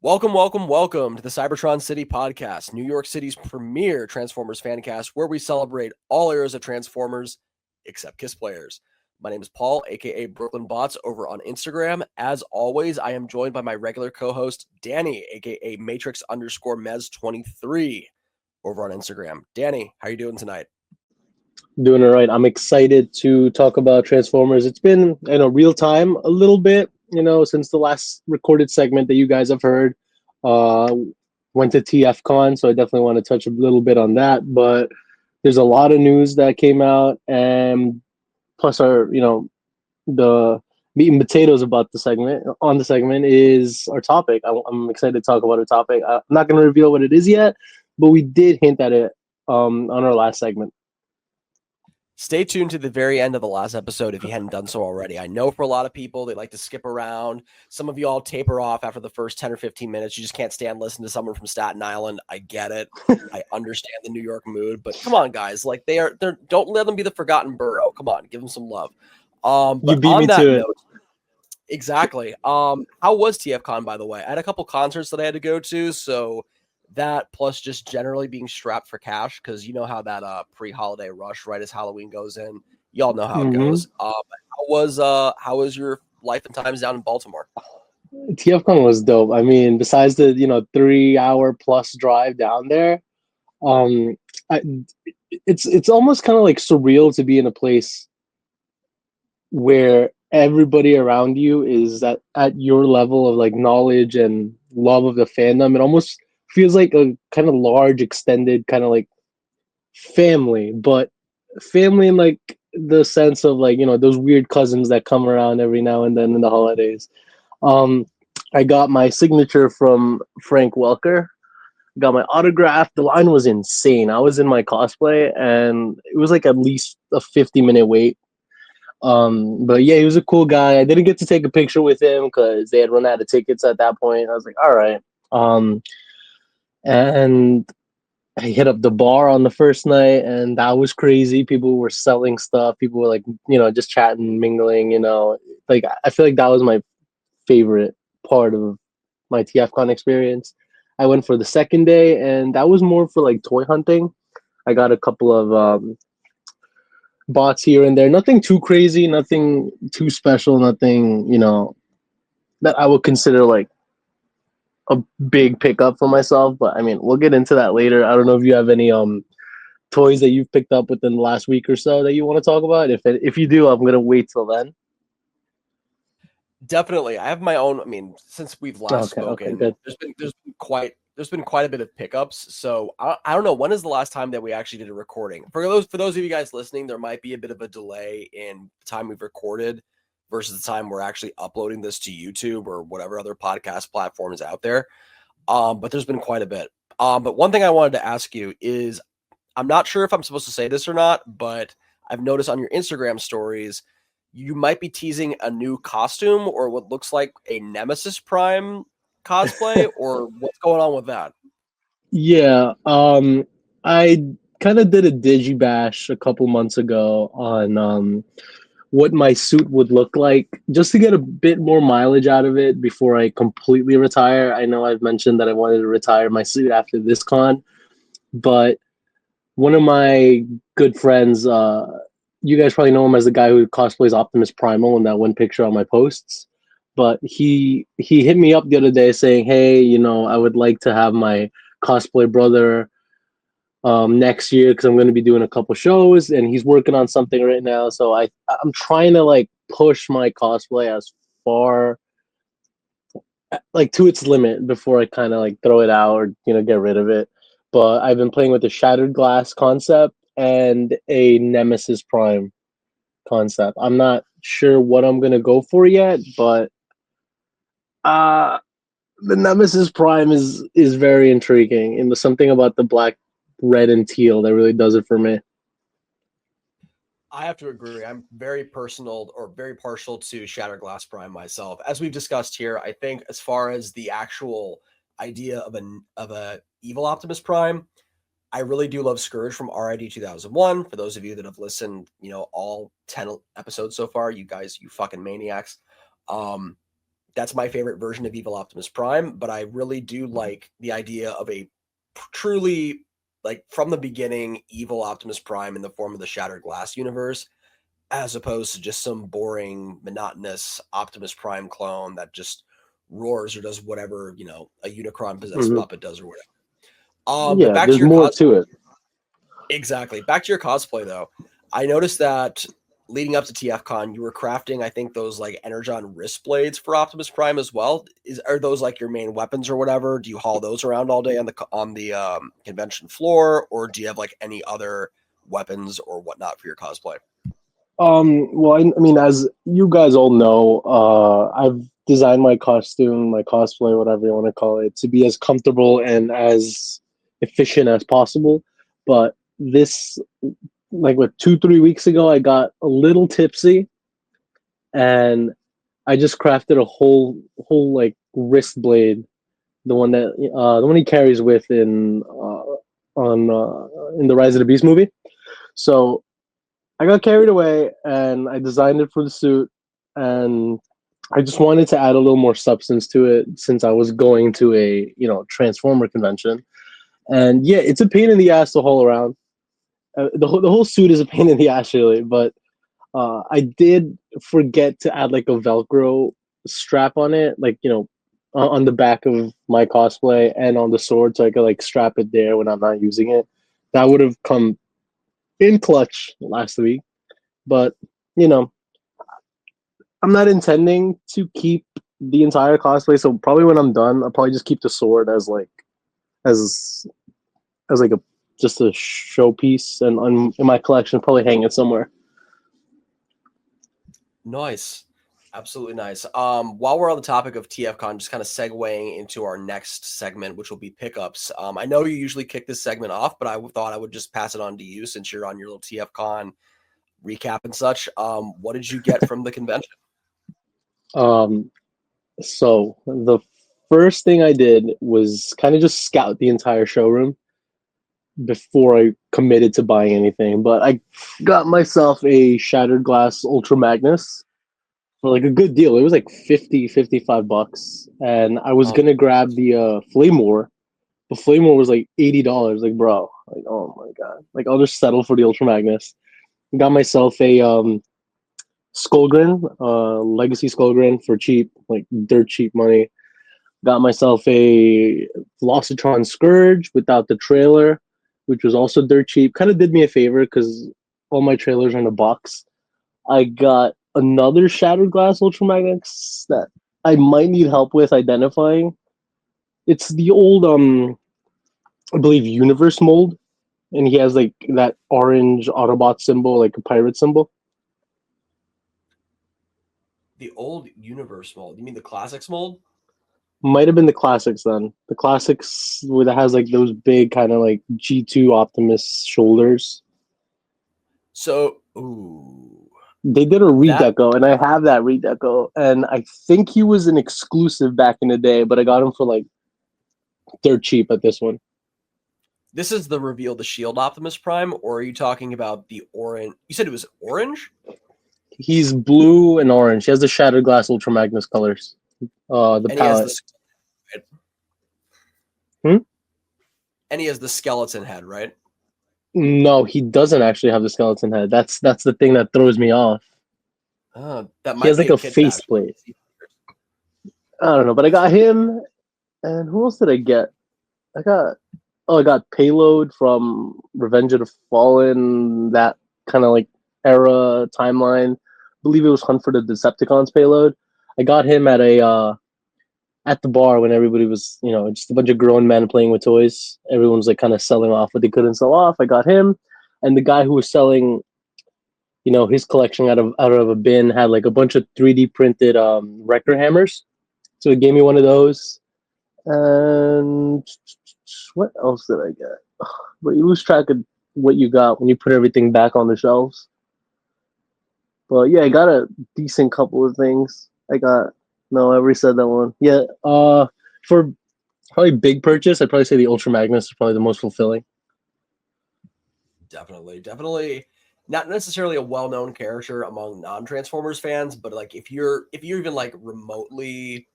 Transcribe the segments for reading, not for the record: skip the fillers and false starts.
Welcome to the Cybertron City podcast, New York City's premier Transformers fancast, where we celebrate all eras of Transformers except Kiss players. My name is Paul, aka Brooklyn Bots, over on Instagram. As always, I am joined by my regular co-host Danny, aka Matrix_Mez23, over on Instagram. Danny, how are you doing tonight? Doing it right. I'm excited to talk about Transformers. It's been, real time a little bit, since the last recorded segment that you guys have heard. Uh, Went to TFCon, so I definitely want to touch a little bit on that. But there's a lot of news that came out, and plus the meat and potatoes about the segment is our topic. I'm excited to talk about our topic. I'm not going to reveal what it is yet, but we did hint at it on our last segment. Stay tuned to the very end of the last episode if you hadn't done so already. I know for a lot of people, they like to skip around. Some of you all taper off after the first 10 or 15 minutes. You just can't stand listening to someone from Staten Island. I get it. I understand the New York mood, but come on, guys. Like they're don't let them be the forgotten borough. Come on, give them some love. You But beat on me that to it. note, exactly. How was TFCon, by the way? I had a couple concerts that I had to go to, so that plus just generally being strapped for cash because you know how that pre-holiday rush right as Halloween goes in. Y'all know how it Mm-hmm. goes. How was your life and times down in Baltimore? TFCon was dope. I mean, besides the 3 hour plus drive down there, um, I, it's almost kind of like surreal to be in a place where everybody around you is at your level of like knowledge and love of the fandom. It almost feels like a kind of large, extended kind of like family, but family in like the sense of like those weird cousins that come around every now and then in the holidays. Um, I got my signature from Frank Welker. Got my autograph. The line was insane. I was in my cosplay, and it was like at least a 50-minute wait. But yeah, he was a cool guy. I didn't get to take a picture with him because they had run out of tickets at that point. I was like, all right. And I hit up the bar on the first night, and that was crazy. People were selling stuff. People were like, just chatting, mingling. Like I feel like that was my favorite part of my TFCon experience. I went for the second day, and that was more for like toy hunting. I got a couple of bots here and there. Nothing too crazy, nothing too special, nothing that I would consider like a big pickup for myself. But I mean, we'll get into that later. I don't know if you have any toys that you've picked up within the last week or so that you want to talk about. If you do, I'm gonna wait till then. Definitely, I have my own. I mean, since we've last Okay, spoken, good. there's been quite a bit of pickups. So I don't know when is the last time that we actually did a recording. For those of you guys listening, there might be a bit of a delay in the time we've recorded versus the time we're actually uploading this to YouTube or whatever other podcast platform is out there. But there's been quite a bit. But one thing I wanted to ask you is, I'm not sure if I'm supposed to say this or not, but I've noticed on your Instagram stories you might be teasing a new costume or what looks like a Nemesis Prime cosplay, or what's going on with that? Yeah, I kind of did a digibash a couple months ago on what my suit would look like, just to get a bit more mileage out of it before I completely retire. I know I've mentioned that I wanted to retire my suit after this con, but one of my good friends, you guys probably know him as the guy who cosplays Optimus Primal in that one picture on my posts. But he hit me up the other day saying, "Hey, I would like to have my cosplay brother next year because I'm going to be doing a couple shows, and he's working on something right now. So I'm trying to like push my cosplay as far like to its limit before I kind of like throw it out or get rid of it. But I've been playing with the shattered glass concept and a Nemesis Prime concept. I'm not sure what I'm gonna go for yet, but uh the Nemesis Prime is very intriguing, and there's something about the black, red, and teal that really does it for me. I have to agree. I'm very personal or very partial to Shattered Glass Prime myself. As we've discussed here, I think as far as the actual idea of a evil Optimus Prime, I really do love Scourge from RID 2001. For those of you that have listened, all 10 episodes so far, you guys, you fucking maniacs. Um, That's my favorite version of Evil Optimus Prime, but I really do like the idea of a truly, like, from the beginning, evil Optimus Prime in the form of the Shattered Glass universe, as opposed to just some boring, monotonous Optimus Prime clone that just roars or does whatever, a Unicron possessed Hmm. puppet does or whatever. But Yeah, back to there's your more cosplay. to it. Exactly. Back to your cosplay though. I noticed that leading up to TFCon, you were crafting, I think, those like Energon wrist blades for Optimus Prime as well. Are those like your main weapons or whatever? Do you haul those around all day on the convention floor, or do you have like any other weapons or whatnot for your cosplay? Well, I mean, as you guys all know, I've designed my costume, my cosplay, whatever you want to call it, to be as comfortable and as efficient as possible. But this, like, what, 2, 3 weeks ago, I got a little tipsy, and I just crafted a whole like wrist blade, the one he carries with on in the Rise of the Beast movie. So I got carried away and I designed it for the suit, and I just wanted to add a little more substance to it since I was going to a, Transformer convention. And yeah, it's a pain in the ass to haul around. The whole suit is a pain in the ass, really. But I did forget to add like a Velcro strap on it, like, on the back of my cosplay and on the sword, so I could like strap it there when I'm not using it. That would have come in clutch last week. But you know, I'm not intending to keep the entire cosplay. So probably when I'm done, I'll probably just keep the sword as as like a just a showpiece, and in my collection, probably hang it somewhere. Nice. Absolutely nice. While we're on the topic of TFCon, just kind of segueing into our next segment, which will be pickups. I know you usually kick this segment off, but I thought I would just pass it on to you since you're on your little TFCon recap and such. What did you get from the convention? Um, so the first thing I did was kind of just scout the entire showroom before I committed to buying anything. But I got myself a Shattered Glass Ultra Magnus for like a good deal. It was like 50, $55. And I was Um, gonna grab the Flame War. The Flame War was like $80. Like, bro, like, oh my god. Like, I'll just settle for the Ultra Magnus. Got myself a Skullgrin, Legacy Skullgrin for cheap, like dirt cheap money. Got myself a Velocitron Scourge without the trailer, which was also dirt cheap. Kind of did me a favor because all my trailers are in a box. I got another Shattered Glass Ultramagnus that I might need help with identifying. It's the old, I believe, Universe mold, and he has like that orange Autobot symbol, like a pirate symbol. the old universe mold. You mean the classics mold? Might have been the classics then. The classics where that has like those big kind of like G2 Optimus shoulders. So, ooh, They did a that redeco, and I have that redeco, and I think he was an exclusive back in the day, but I got him for like dirt cheap at this one. this is the reveal the Shield Optimus Prime, or are you talking about the orange? You said it was orange, He's blue and orange. He has the Shattered Glass Ultra Magnus colors. The and he has the palette. right? Hmm? And he has the skeleton head, right? No, he doesn't actually have the skeleton head. That's the thing that throws me off. That He might has be like a a kit bash. faceplate. I don't know, but I got him, and who else did I get? I got I got Payload from Revenge of the Fallen, that kind of like era timeline. I believe it was Hunt for the Decepticons Payload. I got him at the bar when everybody was, just a bunch of grown men playing with toys. Everyone was like kind of selling off what they couldn't sell off. I got him, and the guy who was selling, his collection out of a bin had like a bunch of 3D printed Wrecker hammers. So he gave me one of those. And what else did I get? But you lose track of what you got when you put everything back on the shelves. But yeah, I got a decent couple of things. I got no, I already said that one. Yeah, for probably big purchase, I'd probably say the Ultra Magnus is probably the most fulfilling. Definitely, definitely. not necessarily a well-known character among non-Transformers fans, but like if you're even like remotely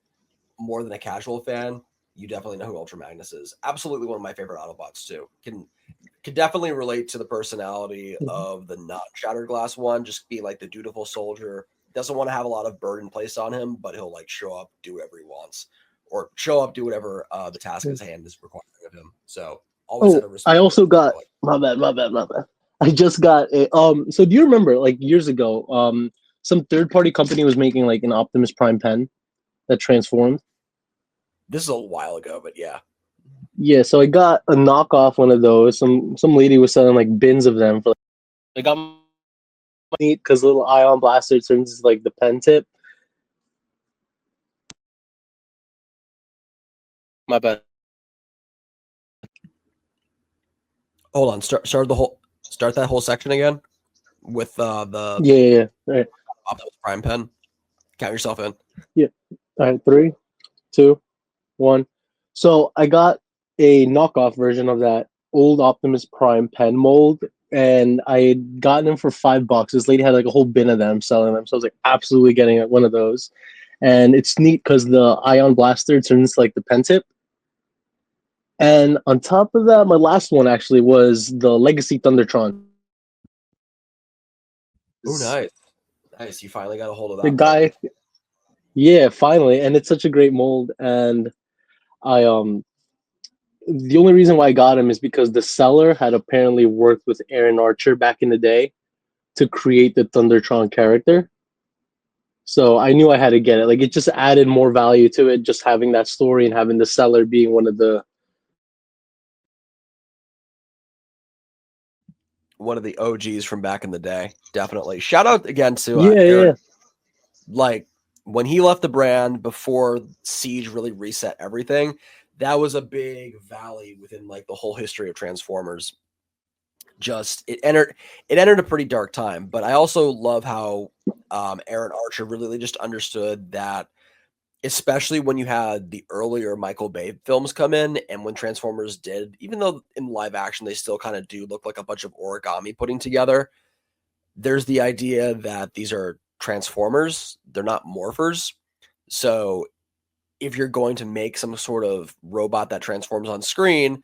more than a casual fan, you definitely know who Ultra Magnus is. Absolutely one of my favorite Autobots too. Can definitely relate to the personality of the non-Shattered Glass one, just being like the dutiful soldier. Doesn't want to have a lot of burden placed on him, but he'll like show up, do whatever he wants, or show up, do whatever the task at his hand is requiring of him. So always had Oh, a I respect for also him. got my bad. I just got a so do you remember like years ago, some third party company was making like an Optimus Prime pen that transformed? This is a while ago, but yeah. Yeah, so I got a knockoff one of those. Some lady was selling like bins of them for like, I got money because little ion blaster turns like the pen tip. My bad. Hold on, start that whole section again with the Yeah. All right. Optimus Prime pen. Count yourself in. Yeah. All right. 3, 2, 1. So I got a knockoff version of that old Optimus Prime pen mold, and I had gotten them for $5. This lady had like a whole bin of them selling them, so I was like absolutely getting one of those. And it's neat because the ion blaster turns like the pen tip. And on top of that, my last one actually was the Legacy Thundertron. Oh, nice, nice. You finally got a hold of The that mold. guy, yeah, finally, and it's such a great mold. And I the only reason why I got him is because the seller had apparently worked with Aaron Archer back in the day to create the Thundertron character. So I knew I had to get it. Like it just added more value to it, just having that story and having the seller being one of the OGs from back in the day. Definitely. Shout out again to yeah. Aaron. Like when he left the brand before Siege really reset everything, that was a big valley within like the whole history of Transformers. Just it entered a pretty dark time, but I also love how Aaron Archer really just understood that, especially when you had the earlier Michael Bay films come in, and when Transformers did, even though in live action they still kind of do look like a bunch of origami putting together, there's the idea that these are Transformers, they're not morphers. So if you're going to make some sort of robot that transforms on screen,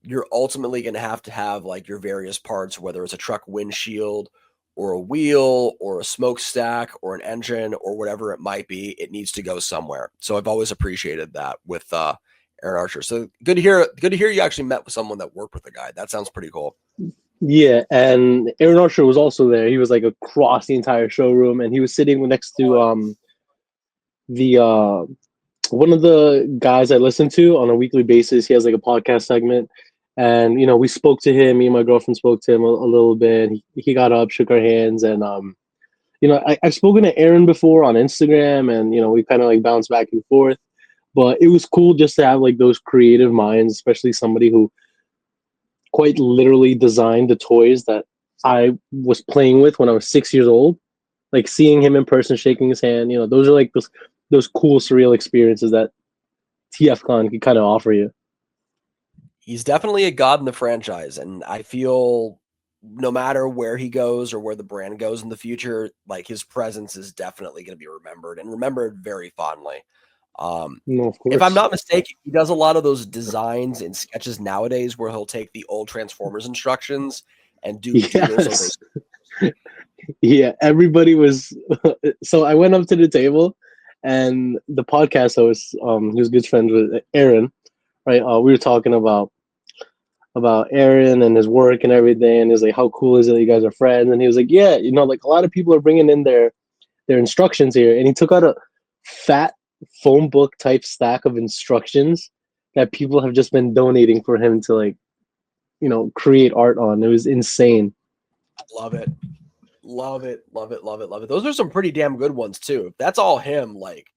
you're ultimately going to have like your various parts, whether it's a truck windshield or a wheel or a smokestack or an engine or whatever it might be. It needs to go somewhere. So I've always appreciated that with Aaron Archer. So good to hear. Good to hear you actually met with someone that worked with the guy. That sounds pretty cool. Yeah, and Aaron Archer was also there. He was like across the entire showroom, and he was sitting next to the one of the guys I listen to on a weekly basis. He has like a podcast segment, and we spoke to him. Me and my girlfriend spoke to him a little bit. He got up, shook our hands, and I've spoken to Aaron before on Instagram, and we kind of like bounced back and forth. But it was cool just to have like those creative minds, especially somebody who quite literally designed the toys that I was playing with when I was 6 years old. Like seeing him in person, shaking his hand, those are like those cool surreal experiences that TFCon can kind of offer you. He's definitely a god in the franchise, and I feel no matter where he goes or where the brand goes in the future, like his presence is definitely going to be remembered and remembered very fondly. No, of If I'm course. not mistaken, he does a lot of those designs and sketches nowadays where he'll take the old Transformers instructions and do those over. Yes. Yeah, everybody was. So I went up to the table, and the podcast host, he was good friends with Aaron, right? We were talking about Aaron and his work and everything, and he's like, "How cool is it that you guys are friends?" And he was like, "Yeah, like a lot of people are bringing in their instructions here," and he took out a fat phone book type stack of instructions that people have just been donating for him to like create art on. It was insane. Love it. Love it. Love it. Love it. Love it. Those are some pretty damn good ones too. If that's all him, like,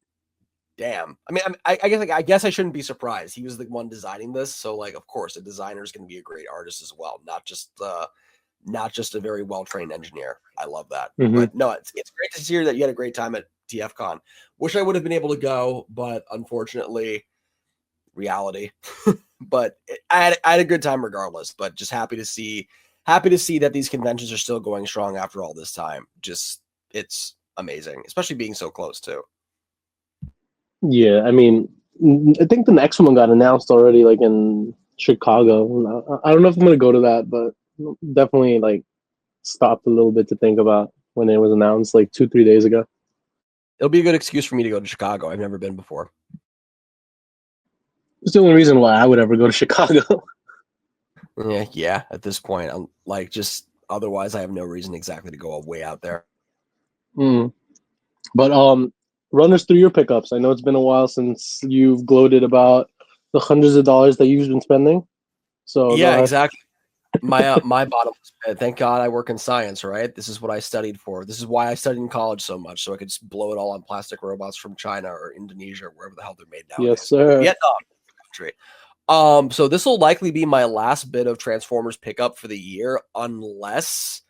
damn. I mean, I guess I shouldn't be surprised. He was the one designing this, so like, of course, a designer is going to be a great artist as well, not just a very well trained engineer. I love that. Mm-hmm. But no, it's great to hear that you had a great time at TFCon. Wish I would have been able to go, but unfortunately, reality. But I had a good time regardless. But just happy happy to see that these conventions are still going strong after all this time. Just it's amazing, especially being so close too. Yeah, I mean, I think the next one got announced already, like in Chicago. I don't know if I'm gonna go to that, but definitely like stopped a little bit to think about when it was announced like 2 3 days ago. It'll be a good excuse for me to go to Chicago. I've never been before. It's the only reason why I would ever go to Chicago. Yeah. At this point, I'm like just otherwise, I have no reason exactly to go way out there. Mm. But run us through your pickups. I know it's been a while since you've gloated about the hundreds of dollars that you've been spending. So go Yeah, ahead. exactly. My bottom line, thank God I work in science, right? This is what I studied for. This is why I studied in college so much, so I could just blow it all on plastic robots from China or Indonesia or wherever the hell they're made Yes, nowadays. sir. Vietnam country. So this will likely be my last bit of Transformers pickup for the year, unless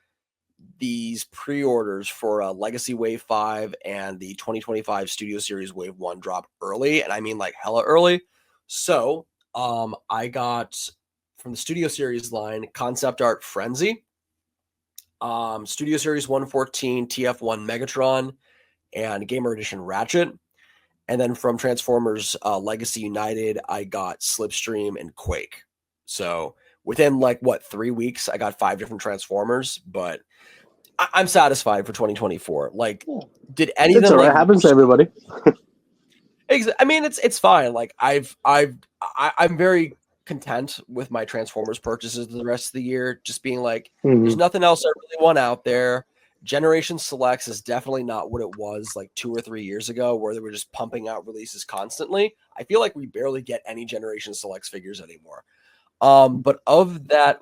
these pre-orders for Legacy Wave 5 and the 2025 Studio Series Wave 1 drop early, and I mean like hella early. So I got from the Studio Series line Concept Art Frenzy, Studio Series 114 TF1 Megatron, and Gamer Edition Ratchet. And then from Transformers Legacy United, I got Slipstream and Quake. So within like what 3 weeks, I got 5 different Transformers, but I'm satisfied for 2024. Like, did any of It's them all right. like? Happens to everybody. I mean, it's fine. Like, I'm very content with my Transformers purchases the rest of the year. Just being like, there's Mm-hmm. nothing else I really want out there. Generation Selects is definitely not what it was like 2 or 3 years ago, where they were just pumping out releases constantly. I feel like we barely get any Generation Selects figures anymore. But of that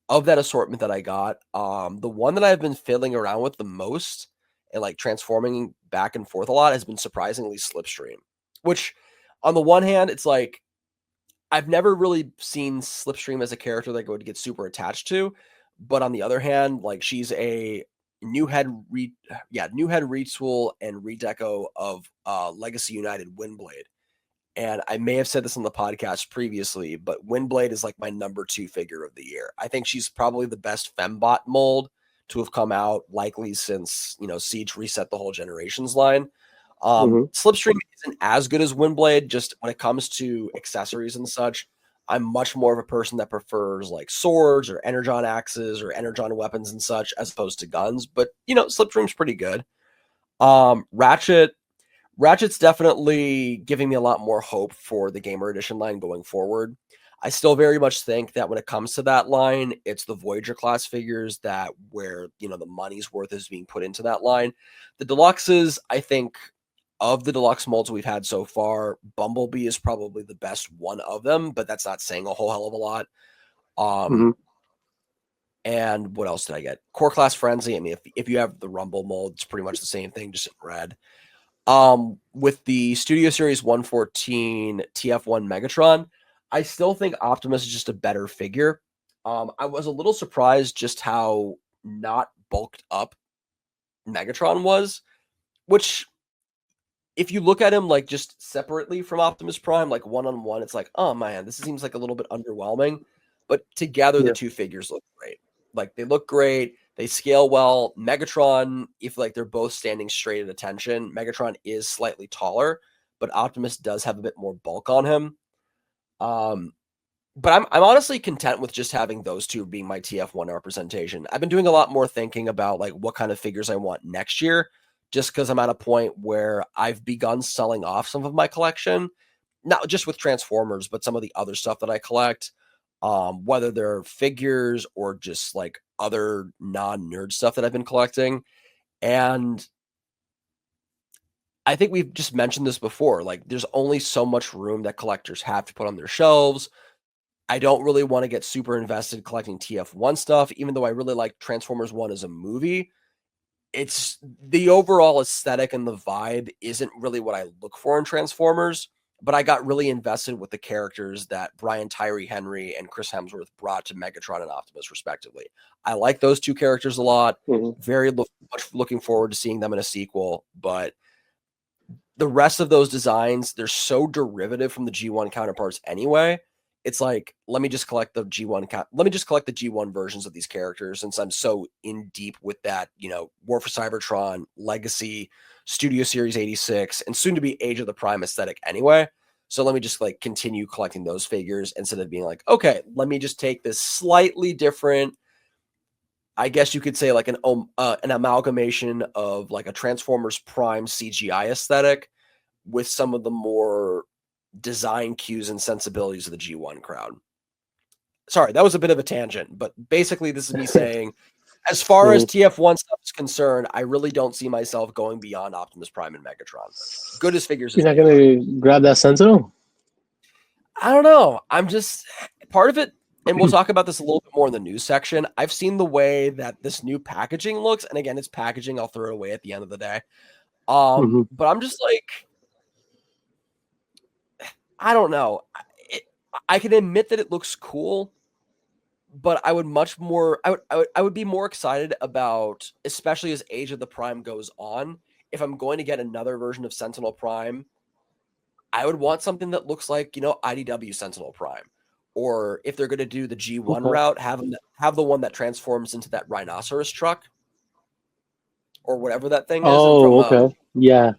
assortment that I got, the one that I've been fiddling around with the most and like transforming back and forth a lot has been surprisingly Slipstream. Which, on the one hand, it's like I've never really seen Slipstream as a character that I would get super attached to, but on the other hand, like she's a new head retool and redeco of Legacy United Windblade. And I may have said this on the podcast previously, but Windblade is like my number 2 figure of the year. I think she's probably the best fembot mold to have come out, likely since Siege reset the whole Generations line. Mm-hmm. Slipstream isn't as good as Windblade. Just when it comes to accessories and such, I'm much more of a person that prefers like swords or energon axes or energon weapons and such as opposed to guns. But Slipstream's pretty good. Ratchet's definitely giving me a lot more hope for the Gamer Edition line going forward. I still very much think that when it comes to that line, it's the Voyager class figures that where the money's worth is being put into that line. The deluxes, I think, of the deluxe molds we've had so far, Bumblebee is probably the best one of them, but that's not saying a whole hell of a lot. Mm-hmm. And what else did I get? Core Class Frenzy. I mean, if you have the Rumble mold, it's pretty much the same thing, just in red. With the Studio Series 114 TF1 Megatron, I still think Optimus is just a better figure. I was a little surprised just how not bulked up Megatron was, which if you look at him like just separately from Optimus Prime, like one-on-one, it's like, oh man, this seems like a little bit underwhelming. But together, the Yeah. two figures look great. Like they look great. They scale well. Megatron, if like they're both standing straight at attention, Megatron is slightly taller, but Optimus does have a bit more bulk on him. But I'm honestly content with just having those two being my TF1 representation. I've been doing a lot more thinking about like what kind of figures I want next year, just because I'm at a point where I've begun selling off some of my collection, not just with Transformers, but some of the other stuff that I collect, whether they're figures or just like other non-nerd stuff that I've been collecting. And I think we've just mentioned this before. Like, there's only so much room that collectors have to put on their shelves. I don't really want to get super invested collecting TF1 stuff, even though I really like Transformers 1 as a movie. It's the overall aesthetic and the vibe isn't really what I look for in Transformers, but I got really invested with the characters that Brian Tyree Henry and Chris Hemsworth brought to Megatron and Optimus, respectively. I like those two characters a lot. Mm-hmm. Very much looking forward to seeing them in a sequel, but the rest of those designs, they're so derivative from the G1 counterparts anyway. it's like, let me just collect the G1 versions of these characters, since I'm so in deep with that, War for Cybertron, Legacy, Studio Series 86, and soon to be Age of the Prime aesthetic anyway. So let me just like continue collecting those figures instead of being like, okay, let me just take this slightly different, I guess you could say like an amalgamation of like a Transformers Prime CGI aesthetic with some of the more design cues and sensibilities of the G1 crowd. Sorry, that was a bit of a tangent, but basically this is me saying, as far as TF1 stuff is concerned, I really don't see myself going beyond Optimus Prime and Megatron. Good as figures. You're not going to grab that Sentinel? I don't know. I'm just part of it. And we'll talk about this a little bit more in the news section. I've seen the way that this new packaging looks. And again, it's packaging. I'll throw it away at the end of the day. But I'm just like, I don't know. I can admit that it looks cool, but I would be more excited about, especially as Age of the Prime goes on, if I'm going to get another version of Sentinel Prime, I would want something that looks like, IDW Sentinel Prime. Or if they're going to do the G1 route, have the one that transforms into that rhinoceros truck or whatever that thing is. Oh, okay. Yeah.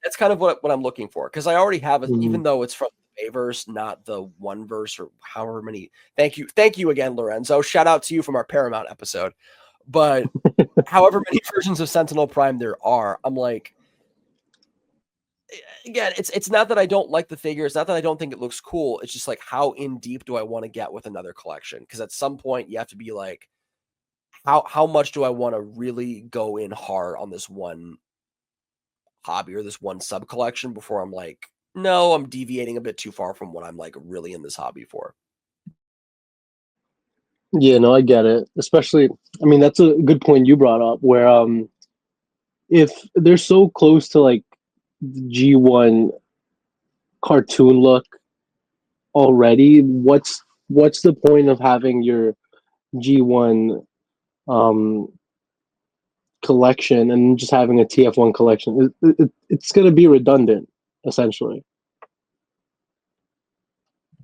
That's kind of what I'm looking for, because I already have it, even though it's from the Bayverse, not the one verse or however many. Thank you again, Lorenzo. Shout out to you from our Paramount episode. But however many versions of Sentinel Prime there are, I'm like, again, it's not that I don't like the figure. It's not that I don't think it looks cool. It's just like, how in deep do I want to get with another collection? Because at some point you have to be like, how much do I want to really go in hard on this one hobby or this one sub collection before I'm like, no, I'm deviating a bit too far from what I'm like really in this hobby for. Yeah, no, I get it. Especially, I mean, that's a good point you brought up, where if they're so close to like the G1 cartoon look already, what's the point of having your G1 collection and just having a TF1 collection? It's going to be redundant, essentially.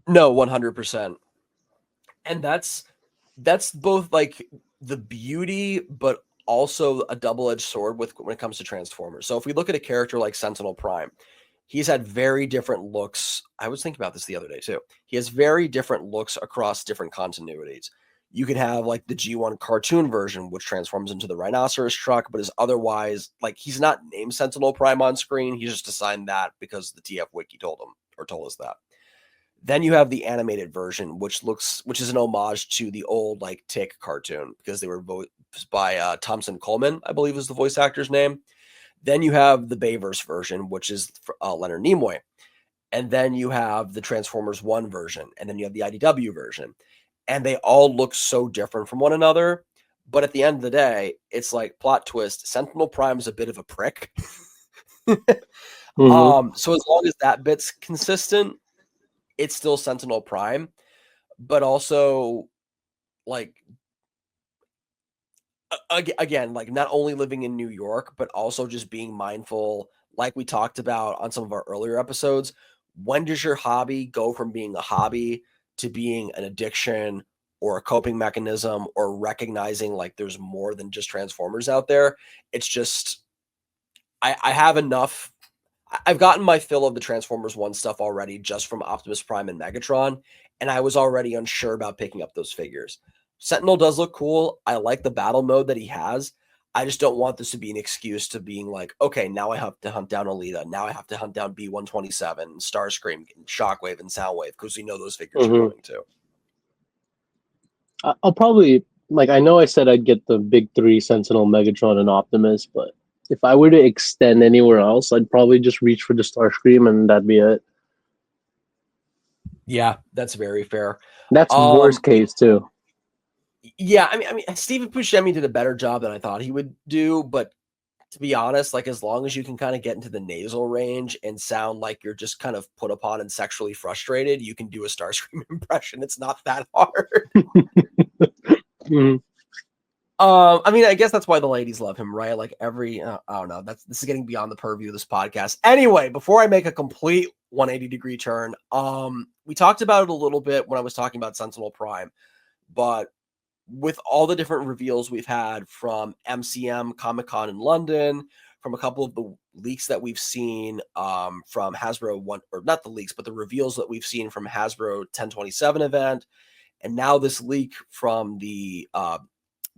No, 100%. And that's both like the beauty, but also a double-edged sword when it comes to Transformers. So if we look at a character like Sentinel Prime, he's had very different looks. I was thinking about this the other day too. He has very different looks across different continuities. You could have like the G1 cartoon version, which transforms into the rhinoceros truck, but is otherwise like, he's not named Sentinel Prime on screen. He's just assigned that because the TF Wiki told us that. Then you have the animated version, which is an homage to the old like Tick cartoon, because they were voiced by Thompson Coleman, I believe is the voice actor's name. Then you have the Bayverse version, which is Leonard Nimoy. And then you have the Transformers 1 version. And then you have the IDW version. And they all look so different from one another. But at the end of the day, it's like, plot twist, Sentinel Prime is a bit of a prick. So as long as that bit's consistent, it's still Sentinel Prime. But also, like, again, like not only living in New York, but also just being mindful, like we talked about on some of our earlier episodes. When does your hobby go from being a hobby to being an addiction or a coping mechanism, or recognizing like there's more than just Transformers out there? It's just, I have enough. I've gotten my fill of the Transformers 1 stuff already, just from Optimus Prime and Megatron, and I was already unsure about picking up those figures. Sentinel does look cool. I like the battle mode that he has. I just don't want this to be an excuse to being like, okay, now I have to hunt down Alita. Now I have to hunt down B-127, Starscream, Shockwave, and Soundwave, because we know those figures are going to. I'll probably, like, I know I said I'd get the big three, Sentinel, Megatron, and Optimus, but if I were to extend anywhere else, I'd probably just reach for the Starscream and that'd be it. Yeah, that's very fair. That's worst case too. Yeah, I mean, Stephen Buscemi did a better job than I thought he would do, but to be honest, like as long as you can kind of get into the nasal range and sound like you're just kind of put upon and sexually frustrated, you can do a Starscream impression. It's not that hard. I mean, I guess that's why the ladies love him, right? Like I don't know. This is getting beyond the purview of this podcast. Anyway, before I make a complete 180-degree turn. We talked about it a little bit when I was talking about Sentinel Prime, but with all the different reveals we've had from MCM Comic-Con in London, from a couple of the leaks that we've seen from Hasbro one, or not the leaks, but the reveals that we've seen from Hasbro 1027 event, and now this leak from the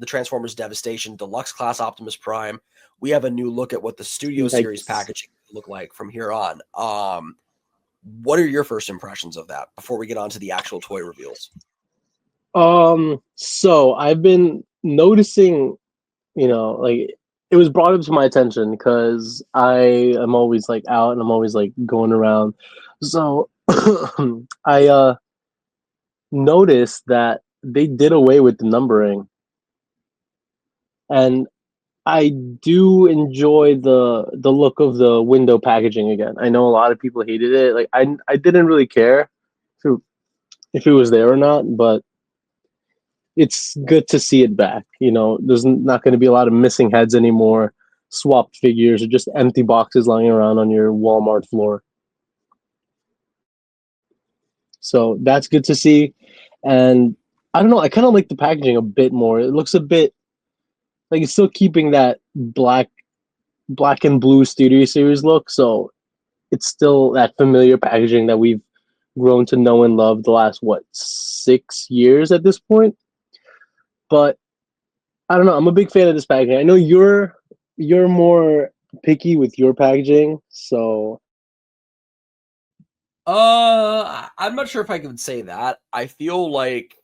Transformers Devastation Deluxe Class Optimus Prime, we have a new look at what the Studio Series packaging look like from here on. What are your first impressions of that before we get on to the actual toy reveals? So I've been noticing, like it was brought up to my attention because I am always like out and I'm always like going around. So I noticed that they did away with the numbering, and I do enjoy the look of the window packaging again. I know a lot of people hated it. Like I didn't really care if it was there or not, but it's good to see it back. There's not going to be a lot of missing heads anymore, swapped figures, or just empty boxes lying around on your Walmart floor. So that's good to see. And I don't know, I kind of like the packaging a bit more. It looks a bit like it's still keeping that black and blue Studio Series look. So it's still that familiar packaging that we've grown to know and love the last 6 years at this point. But I don't know. I'm a big fan of this packaging. I know you're more picky with your packaging, so I'm not sure if I can say that. I feel like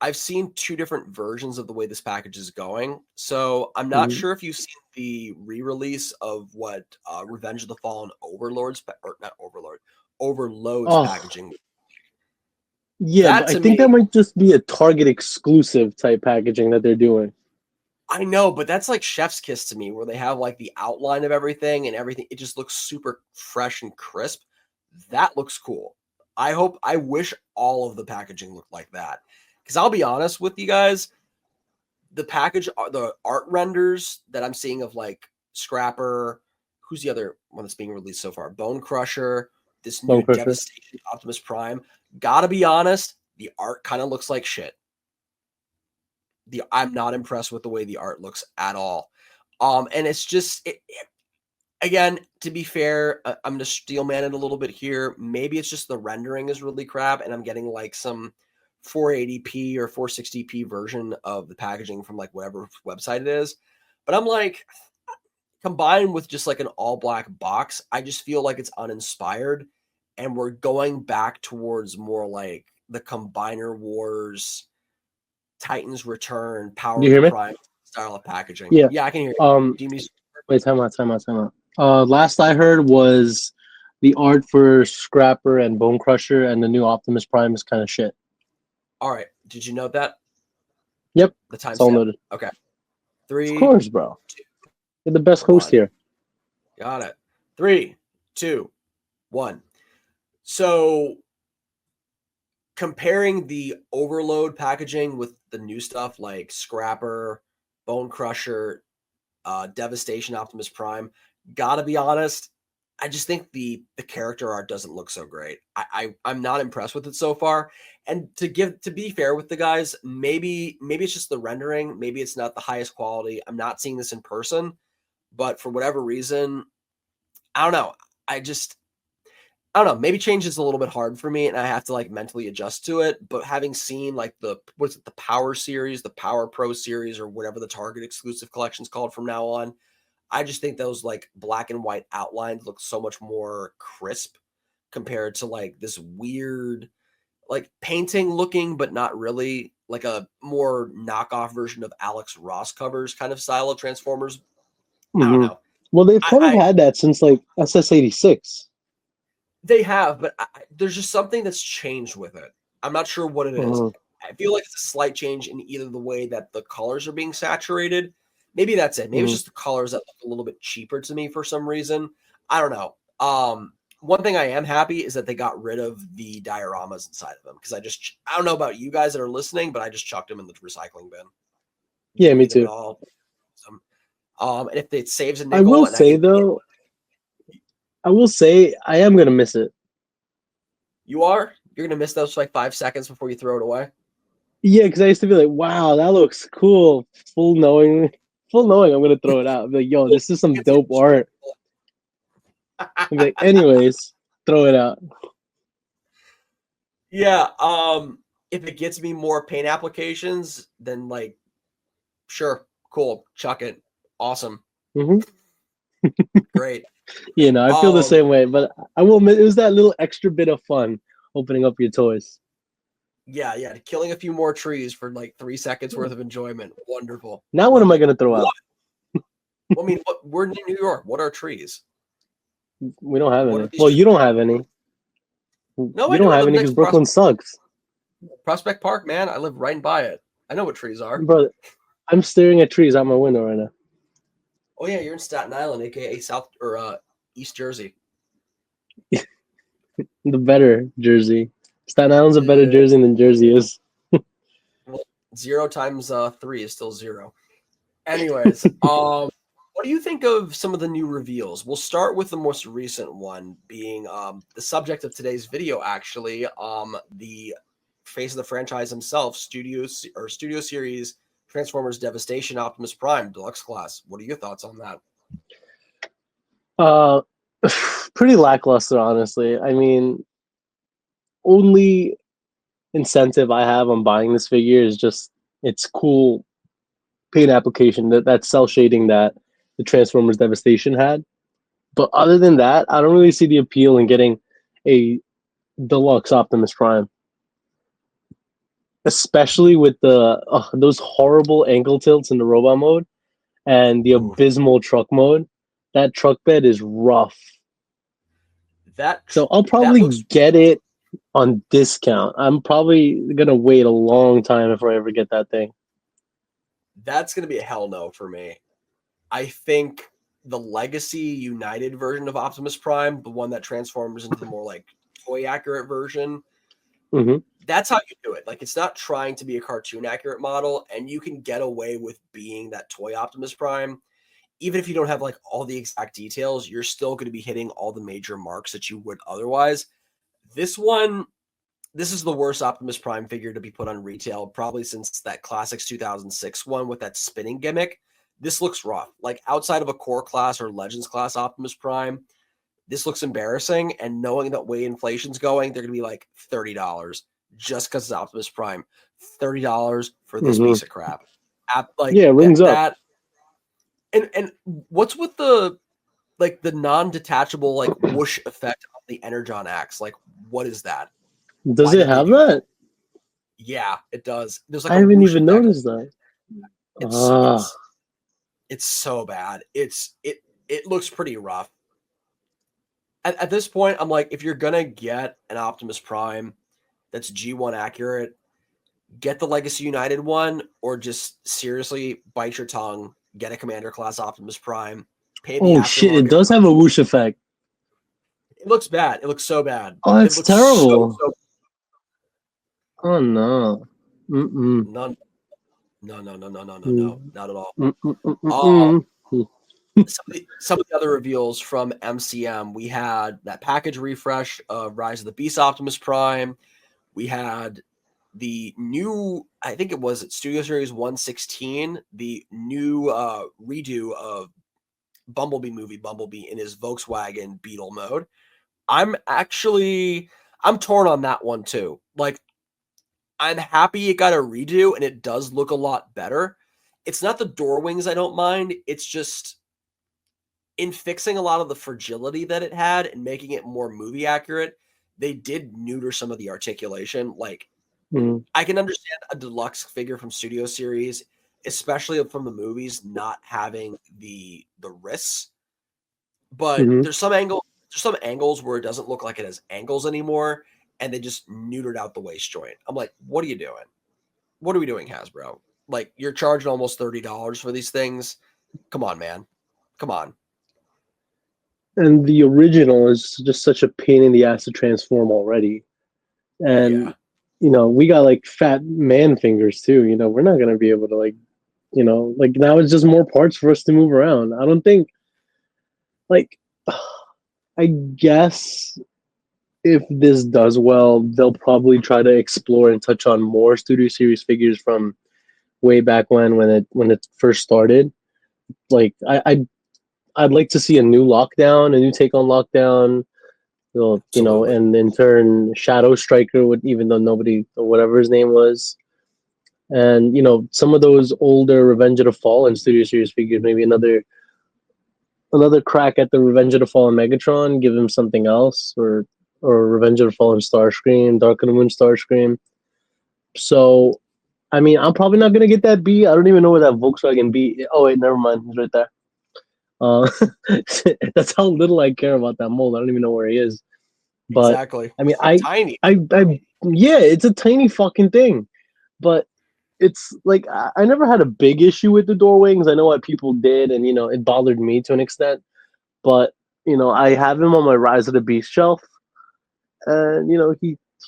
I've seen two different versions of the way this package is going. So I'm not sure if you've seen the re-release of what Revenge of the Fallen Overlords, or not Overlord, Overloads packaging. Yeah, but I think that might just be a Target exclusive type packaging that they're doing. I know, but that's like chef's kiss to me, where they have like the outline of everything and everything. It just looks super fresh and crisp. That looks cool. I wish all of the packaging looked like that. Because I'll be honest with you guys, the art renders that I'm seeing of like Scrapper, who's the other one that's being released so far? Bone Crusher, this new Devastation Optimus Prime. Gotta be honest, the art kind of looks like shit. I'm not impressed with the way the art looks at all. And it's just again, to be fair, I'm gonna steel man it a little bit here. Maybe it's just the rendering is really crap, and I'm getting like some 480p or 460p version of the packaging from like whatever website it is. But I'm like, combined with just like an all black box, I just feel like it's uninspired, and we're going back towards more like the Combiner Wars, Titans Return, Power of the Prime style of packaging. Yeah, I can hear you. Wait, time out. Last I heard was the art for Scrapper and Bone Crusher and the new Optimus Prime is kind of shit. All right. Did you note that? Yep. The time all noted. Okay. 3. Of course, bro. You're the best host here. Got it. 3, 2, 1. So comparing the Overload packaging with the new stuff like Scrapper, Bone Crusher, Devastation Optimus Prime, gotta be honest, I just think the character art doesn't look so great. I'm not impressed with it so far. And to be fair with the guys, maybe it's just the rendering, maybe it's not the highest quality. I'm not seeing this in person, but for whatever reason, I don't know. I don't know. Maybe change is a little bit hard for me, and I have to like mentally adjust to it. But having seen like the Power series, the Power Pro series, or whatever the Target exclusive collection's called from now on, I just think those like black and white outlines look so much more crisp compared to like this weird, like painting looking, but not really, like a more knockoff version of Alex Ross covers kind of style of Transformers. I don't know. Well, they've kind of had that since like SS86. They have, but there's just something that's changed with it. I'm not sure what it is. I feel like it's a slight change in either the way that the colors are being saturated. Maybe that's it. Maybe it's just the colors that look a little bit cheaper to me for some reason. I don't know. One thing I am happy is that they got rid of the dioramas inside of them, because I don't know about you guys that are listening, but I just chucked them in the recycling bin. Yeah, me too. And if it saves a nickel, I will say I am gonna miss it. You are? You're gonna miss those for like 5 seconds before you throw it away? Yeah, because I used to be like, wow, that looks cool. Full knowing I'm gonna throw it out. I'm like, yo, this is some dope art. I'm like, anyways, throw it out. Yeah, if it gets me more paint applications, then like sure, cool, chuck it. Awesome. Hmm. Great. You know, I feel the Um, same way, but I will admit it was that little extra bit of fun opening up your toys. yeah, yeah, killing a few more trees for like 3 seconds worth of enjoyment. Wonderful. Now, what Love am I it. gonna throw What? out? I mean, we're in New York. What are trees? We don't have What are any. these Well, trees? you don't have any. No, You I don't do. I have live any next because to Brooklyn sucks, Prospect Park, man. I live right by it. I know what trees are. bro. I'm staring at trees out my window right now. Oh yeah, you're in Staten Island, aka South or East Jersey. The better Jersey. Staten Island's a better Yeah. Jersey than Jersey is. Well, 0 times 3 is still 0. Anyways, what do you think of some of the new reveals? We'll start with the most recent one being the subject of today's video, actually. The face of the franchise himself, Studio Series Transformers Devastation Optimus Prime Deluxe Class. What are your thoughts on that? Uh, pretty lackluster, honestly. I mean, only incentive I have on buying this figure is just its cool paint application, that cell shading that the Transformers Devastation had. But other than that, I don't really see the appeal in getting a deluxe Optimus Prime, especially with those horrible ankle tilts in the robot mode and the Ooh, abysmal truck mode. That truck bed is rough. that So I'll that probably looks get it on discount. I'm probably gonna wait a long time if I ever get that thing. that's gonna be a hell no for me. I think the Legacy United version of Optimus Prime, the one that transforms into the more like toy accurate version, Hmm. that's how you do it. Like it's not trying to be a cartoon accurate model, and you can get away with being that toy Optimus Prime. Even if you don't have like all the exact details, you're still going to be hitting all the major marks that you would otherwise. This one, this is the worst Optimus Prime figure to be put on retail, probably since that Classics 2006 one with that spinning gimmick. This looks rough. Like outside of a core class or Legends class Optimus Prime, this looks embarrassing. And knowing that way inflation's going, they're going to be like $30 just because it's Optimus Prime. $30 for this Hmm. piece of crap. Like Yeah, it rings up. that. And what's with the like the non-detachable like whoosh effect on the Energon axe? Like, what is that? Does Why it did they have do that? that? Yeah, it does. There's like I a haven't whoosh even effect. noticed that. It's Ah, it's it's so bad. It looks pretty rough. At this point, I'm like, if you're gonna get an Optimus Prime that's G1 accurate, get the Legacy United one, or just seriously bite your tongue, get a Commander class Optimus Prime, pay the oh shit! It aftermarket does have a whoosh effect. It looks bad. It looks so bad. Oh, It that's looks so terrible. so Oh no. Mm-mm. none. No, no, no, no, no, no, Mm. no, not at all. Um, Mm-mm-mm-mm. some of the other reveals from MCM, we had that package refresh of Rise of the Beast Optimus Prime. We had the new, I think it was at Studio Series 116, the new redo of Bumblebee movie Bumblebee in his Volkswagen Beetle mode. I'm torn on that one too. Like I'm happy it got a redo and it does look a lot better. It's not the door wings I don't mind. It's just in fixing a lot of the fragility that it had and making it more movie accurate, they did neuter some of the articulation. Like Mm. I can understand a deluxe figure from Studio Series, especially from the movies, not having the wrists. But Mhm. there's some angles where it doesn't look like it has angles anymore, and they just neutered out the waist joint. I'm like, what are you doing? What are we doing, Hasbro? Like you're charging almost $30 for these things. Come on, man. Come on. And the original is just such a pain in the ass to transform already. And Yeah. we got like fat man fingers too. We're not gonna be able to like now it's just more parts for us to move around. I don't think like I guess if this does well, they'll probably try to explore and touch on more Studio Series figures from way back when it first started. Like I'd like to see a new Lockdown, a new take on Lockdown. Absolutely. And in turn, Shadow Striker would, even though nobody, or whatever his name was, and some of those older Revenge of the Fallen Studio Series figures, maybe another crack at the Revenge of the Fallen Megatron, give him something else, or Revenge of the Fallen Starscream, Dark of the Moon Starscream. So, I mean, I'm probably not gonna get that B. I don't even know where that Volkswagen B. Oh wait, never mind, he's right there. Uh, that's how little I care about that mold. I don't even know where he is. But Exactly. I mean, Tiny. yeah, it's a tiny fucking thing, but it's like I never had a big issue with the door wings. I know what people did, and it bothered me to an extent. But I have him on my Rise of the Beast shelf, and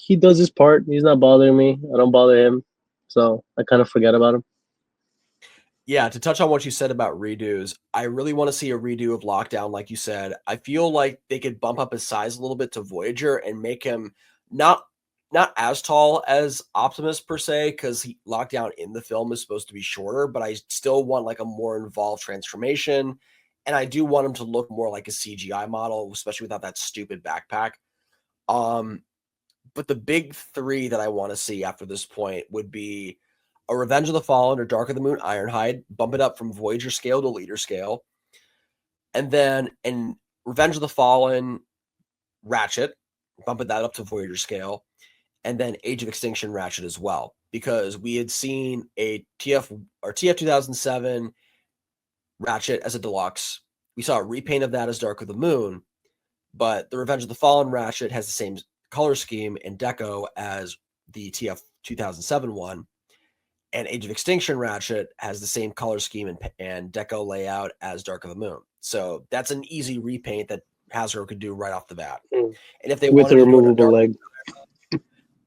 he does his part. He's not bothering me. I don't bother him, so I kind of forget about him. Yeah, to touch on what you said about redos, I really want to see a redo of Lockdown, like you said. I feel like they could bump up his size a little bit to Voyager and make him not not as tall as Optimus per se, because Lockdown in the film is supposed to be shorter, but I still want like a more involved transformation. And I do want him to look more like a CGI model, especially without that stupid backpack. Um, but the big three that I want to see after this point would be a Revenge of the Fallen or Dark of the Moon Ironhide, bump it up from Voyager scale to leader scale, and then in Revenge of the Fallen Ratchet, bumping that up to Voyager scale, and then Age of Extinction Ratchet as well, because we had seen a TF 2007 Ratchet as a deluxe. We saw a repaint of that as Dark of the Moon, but the Revenge of the Fallen Ratchet has the same color scheme and deco as the TF 2007 one, and Age of Extinction Ratchet has the same color scheme and deco layout as Dark of the Moon. So that's an easy repaint that Hasbro could do right off the bat. Mm. And if they With wanted a to do a removable Dark, leg.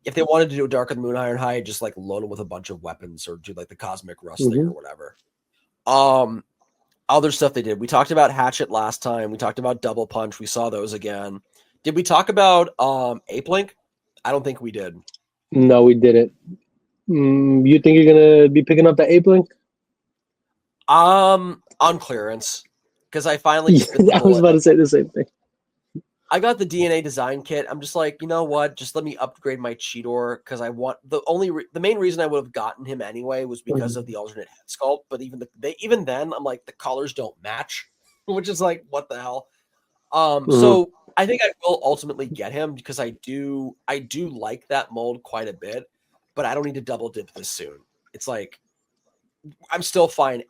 if they wanted to do a Dark of the Moon Ironhide, just like load them with a bunch of weapons or do like the Cosmic Rust thing Hmm. or whatever. Um, Other stuff they did. We talked about Hatchet last time. We talked about Double Punch. We saw those again. Did we talk about Ape Link? I don't think we did. No, we didn't. You think you're gonna be picking up the Ape Link? On clearance, because I finally Yeah, just bit the I was bullet. about to say the same thing. I got the DNA design kit. I'm just like, you know what? Just let me upgrade my Cheetor, because I want the main reason I would have gotten him anyway was because of Mhm. the alternate head sculpt. But even then, I'm like, the colors don't match, which is like, what the hell? Mhm. So I think I will ultimately get him because I do like that mold quite a bit, but I don't need to double dip this soon. It's like I'm still finding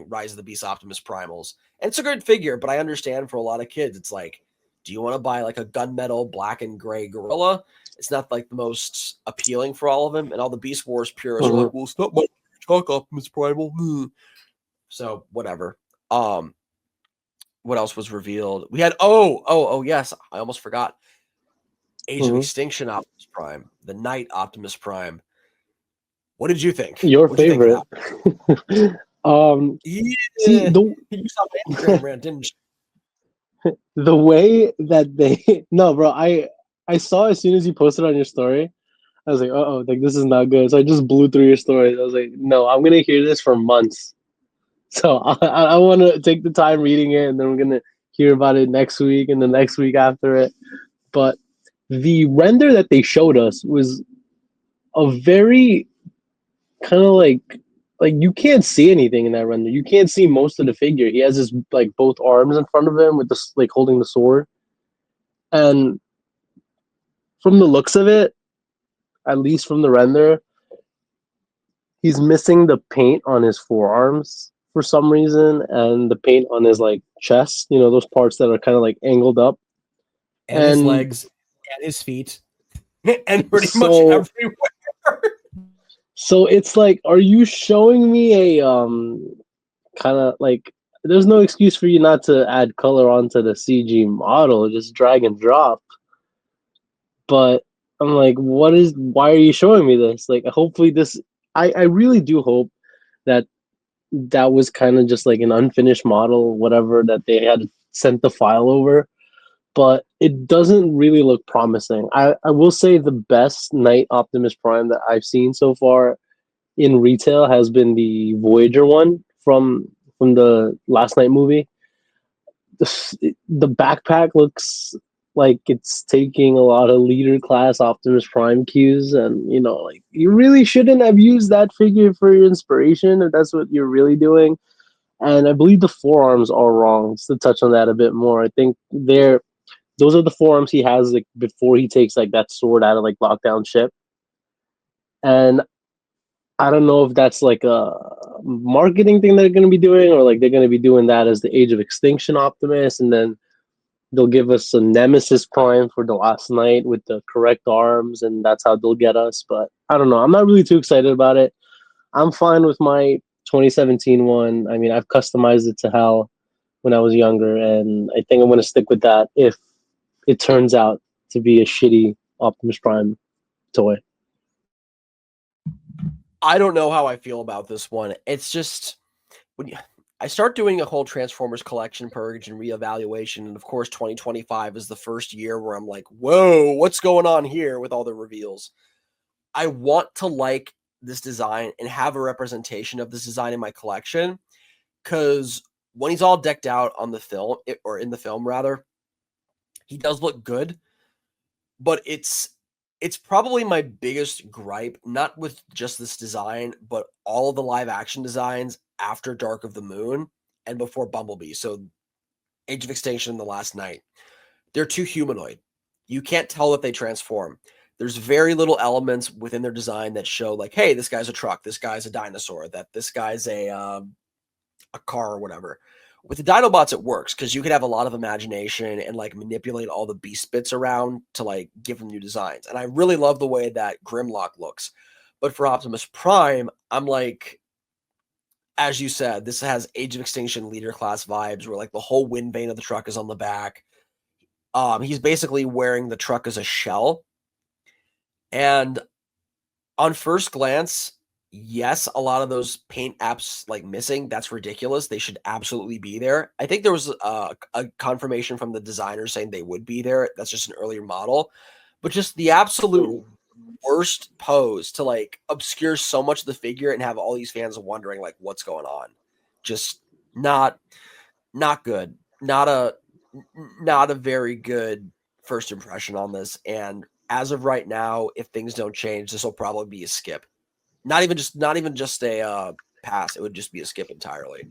Rise of the Beast Optimus Primals. And it's a good figure, but I understand for a lot of kids, it's like, do you want to buy like a gunmetal black and gray gorilla? It's not like the most appealing for all of them. And all the Beast Wars purists are like, Mhm. well, it's not my talk Optimus Primal. So whatever. Um, what else was revealed? We had yes, I almost forgot. Age of Mhm. Extinction Optimus Prime, the Night Optimus Prime. What did you think? Your What'd you think of that? favorite. um, See Yeah. the You saw my Instagram rant, didn't you? the way that they no, bro. I saw as soon as you posted on your story. I was like, oh, like this is not good. So I just blew through your stories. I was like, no, I'm gonna hear this for months. So I want to take the time reading it, and then we're gonna hear about it next week and the next week after it. But the render that they showed us was a very kind of like you can't see anything in that render. You can't see most of the figure. He has his like both arms in front of him with the like holding the sword, and from the looks of it, at least from the render, he's missing the paint on his forearms for some reason, and the paint on his like chest. Those parts that are kind of like angled up, And his and legs and his feet and pretty much so everywhere. so it's like, are you showing me a kind of like? There's no excuse for you not to add color onto the CG model, just drag and drop. But I'm like, why are you showing me this? Like, hopefully this, I really do hope that that was kind of just like an unfinished model, whatever, that they had sent the file over. but it doesn't really look promising. I will say the best Knight Optimus Prime that I've seen so far in retail has been the Voyager one from the Last Night movie. The backpack looks like it's taking a lot of leader class Optimus Prime cues, and like you really shouldn't have used that figure for your inspiration if that's what you're really doing. And I believe the forearms are wrong. Just to touch on that a bit more, I think those are the forearms he has like before he takes like that sword out of like lockdown ship. And I don't know if that's like a marketing thing they're going to be doing, or like they're going to be doing that as the Age of Extinction Optimus, and then they'll give us a Nemesis Prime for the Last Night with the correct arms, and that's how they'll get us. But I don't know. I'm not really too excited about it. I'm fine with my 2017 one. I mean, I've customized it to hell when I was younger, and I think I'm going to stick with that if it turns out to be a shitty Optimus Prime toy. I don't know how I feel about this one. It's just when I start doing a whole Transformers collection purge and reevaluation, and of course 2025 is the first year where I'm like, whoa, what's going on here with all the reveals? I want to like this design and have a representation of this design in my collection, because when he's all decked out on the film, or in the film rather, he does look good, but it's probably my biggest gripe, not with just this design, but all of the live action designs after Dark of the Moon and before Bumblebee. So Age of Extinction and The Last Night. They're too humanoid. You can't tell that they transform. There's very little elements within their design that show like, hey, this guy's a truck, this guy's a dinosaur, that this guy's a car or whatever. With the Dinobots, it works because you can have a lot of imagination and like manipulate all the beast bits around to like give them new designs. And I really love the way that Grimlock looks. But for Optimus Prime, I'm like, as you said, this has Age of Extinction leader class vibes where like the whole wind vane of the truck is on the back. He's basically wearing the truck as a shell. And on first glance, yes, a lot of those paint apps like missing. That's ridiculous. They should absolutely be there. I think there was a confirmation from the designers saying they would be there. That's just an earlier model, but just the absolute worst pose to like obscure so much of the figure and have all these fans wondering like what's going on. Just not good. Not a very good first impression on this. And as of right now, if things don't change, this will probably be a skip. Not even just a pass. It would just be a skip entirely.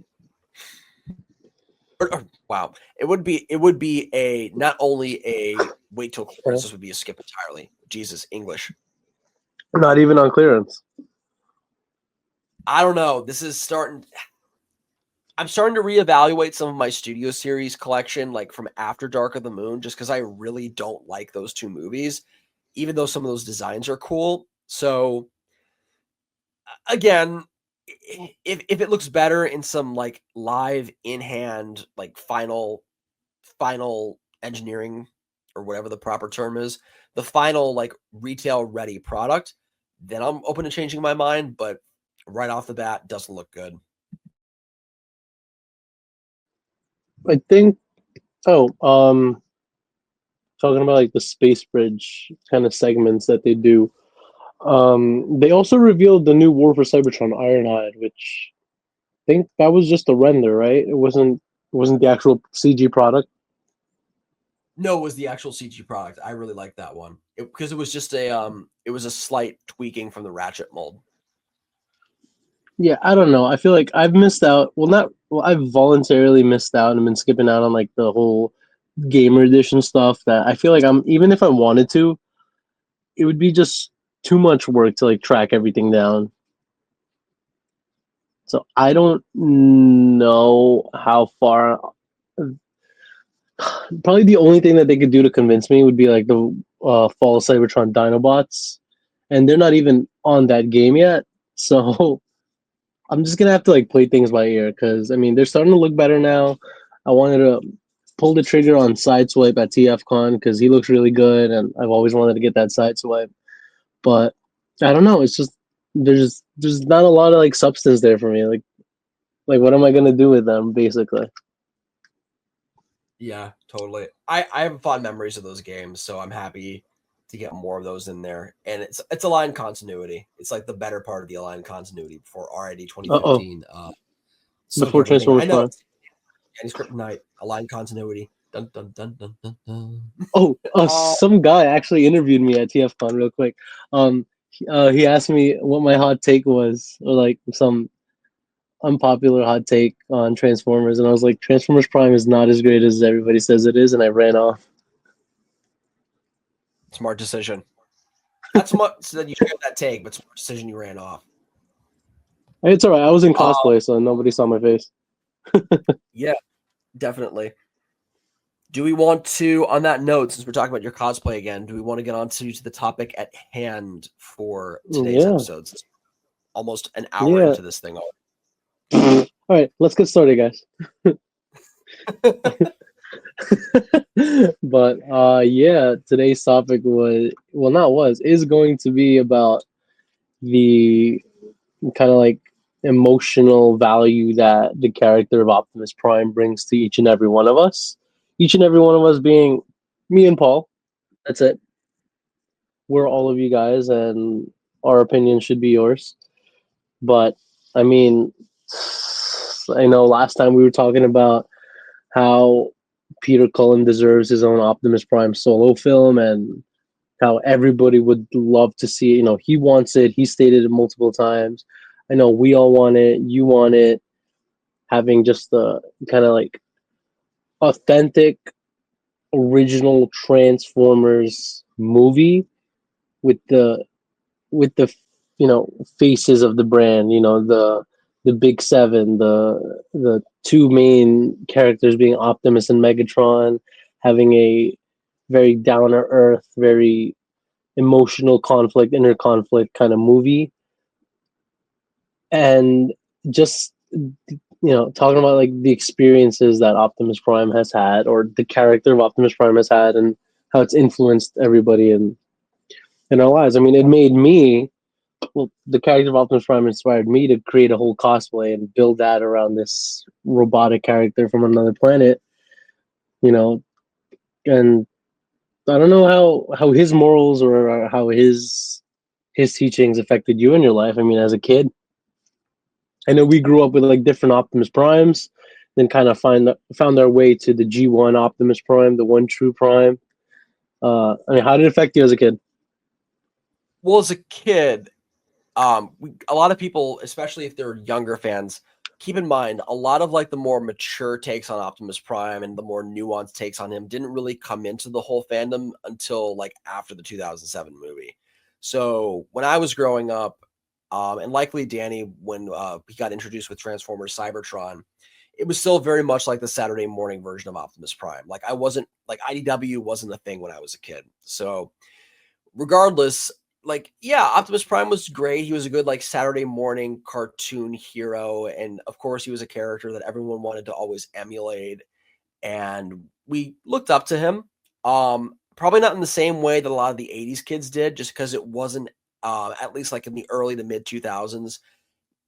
Wow, it would be a not only a wait till clearance. This would be a skip entirely. Jesus, English. Not even on clearance. I don't know. This is starting. I'm starting to reevaluate some of my Studio Series collection, like from after Dark of the Moon, just because I really don't like those two movies, even though some of those designs are cool. So again, if it looks better in some like live in hand, like final engineering or whatever the proper term is, the final like retail ready product, then I'm open to changing my mind. But right off the bat, doesn't look good. I think. Oh, talking about like the space bridge kind of segments that they do. They also revealed the new War for Cybertron Ironhide, which I think that was just a render, right? It wasn't the actual CG product. No, it was the actual CG product. I really like that one because it was just it was a slight tweaking from the Ratchet mold. Yeah, I don't know. I feel like I've missed out. I've voluntarily missed out and been skipping out on like the whole gamer edition stuff that I feel like even if I wanted to, it would be just too much work to like track everything down. So I don't know how far. Probably the only thing that they could do to convince me would be like the Fall Cybertron Dinobots, and they're not even on that game yet. So I'm just gonna have to like play things by ear because I mean they're starting to look better now. I wanted to pull the trigger on Sideswipe at TFCon because he looks really good, and I've always wanted to get that Sideswipe. But I don't know. It's just there's not a lot of like substance there for me. Like what am I gonna do with them basically? Yeah, totally. I have fond memories of those games, so I'm happy to get more of those in there. And it's aligned continuity. It's like the better part of the aligned continuity before RID Uh-oh. 2015. So Before forgiving. I Transformers know Prime. it's Danny's Kryptonite, aligned continuity. Dun dun dun dun dun dun. Oh, Oh, some guy actually interviewed me at TFCon real quick. He asked me what my hot take was, or like some unpopular hot take on Transformers, and I was like, Transformers Prime is not as great as everybody says it is, and I ran off. smart decision. Not so much so that you shared that take, but smart decision you ran off. It's all right. I was in Uh, cosplay, so nobody saw my face. yeah, definitely. Do we want to, on that note, since we're talking about your cosplay again, do we want to get on to the topic at hand for today's Yeah, episodes? It's almost an hour yeah. into this thing All right, let's get started, guys. already. But yeah, today's topic was well, not was is going to be about the kind of like emotional value that the character of Optimus Prime brings to each and every one of us. Each and every one of us being me and Paul. That's it. We're all of you guys, and our opinion should be yours. But I mean, I know last time we were talking about how Peter Cullen deserves his own Optimus Prime solo film, and how everybody would love to see it. You know, he wants it. He stated it multiple times. I know we all want it. You want it. Having just the kind of like authentic, original Transformers movie with the faces of the brand. You know, the big seven, the two main characters being Optimus and Megatron, having a very down to earth, very emotional conflict, inner conflict kind of movie, and just talking about like the experiences that Optimus Prime has had, or the character of Optimus Prime has had, and how it's influenced everybody in our lives. I mean, it made me well, the character of Optimus Prime inspired me to create a whole cosplay and build that around this robotic character from another planet. You know, and I don't know how his morals or how his teachings affected you in your life. I mean, as a kid, I know we grew up with like different Optimus Primes, then kind of found our way to the G1 Optimus Prime, the one true Prime. I mean, how did it affect you as a kid? Well, as a kid, a lot of people, especially if they're younger fans, keep in mind a lot of like the more mature takes on Optimus Prime and the more nuanced takes on him didn't really come into the whole fandom until like after the 2007 movie. So when I was growing up, and likely Danny when he got introduced with Transformers Cybertron, it was still very much like the Saturday morning version of Optimus Prime. Like I wasn't like IDW wasn't a thing when I was a kid. So regardless, like yeah, Optimus Prime was great. He was a good like Saturday morning cartoon hero, and of course, he was a character that everyone wanted to always emulate, and we looked up to him. Probably not in the same way that a lot of the '80s kids did, just because it wasn't. At least like in the early to mid 2000s,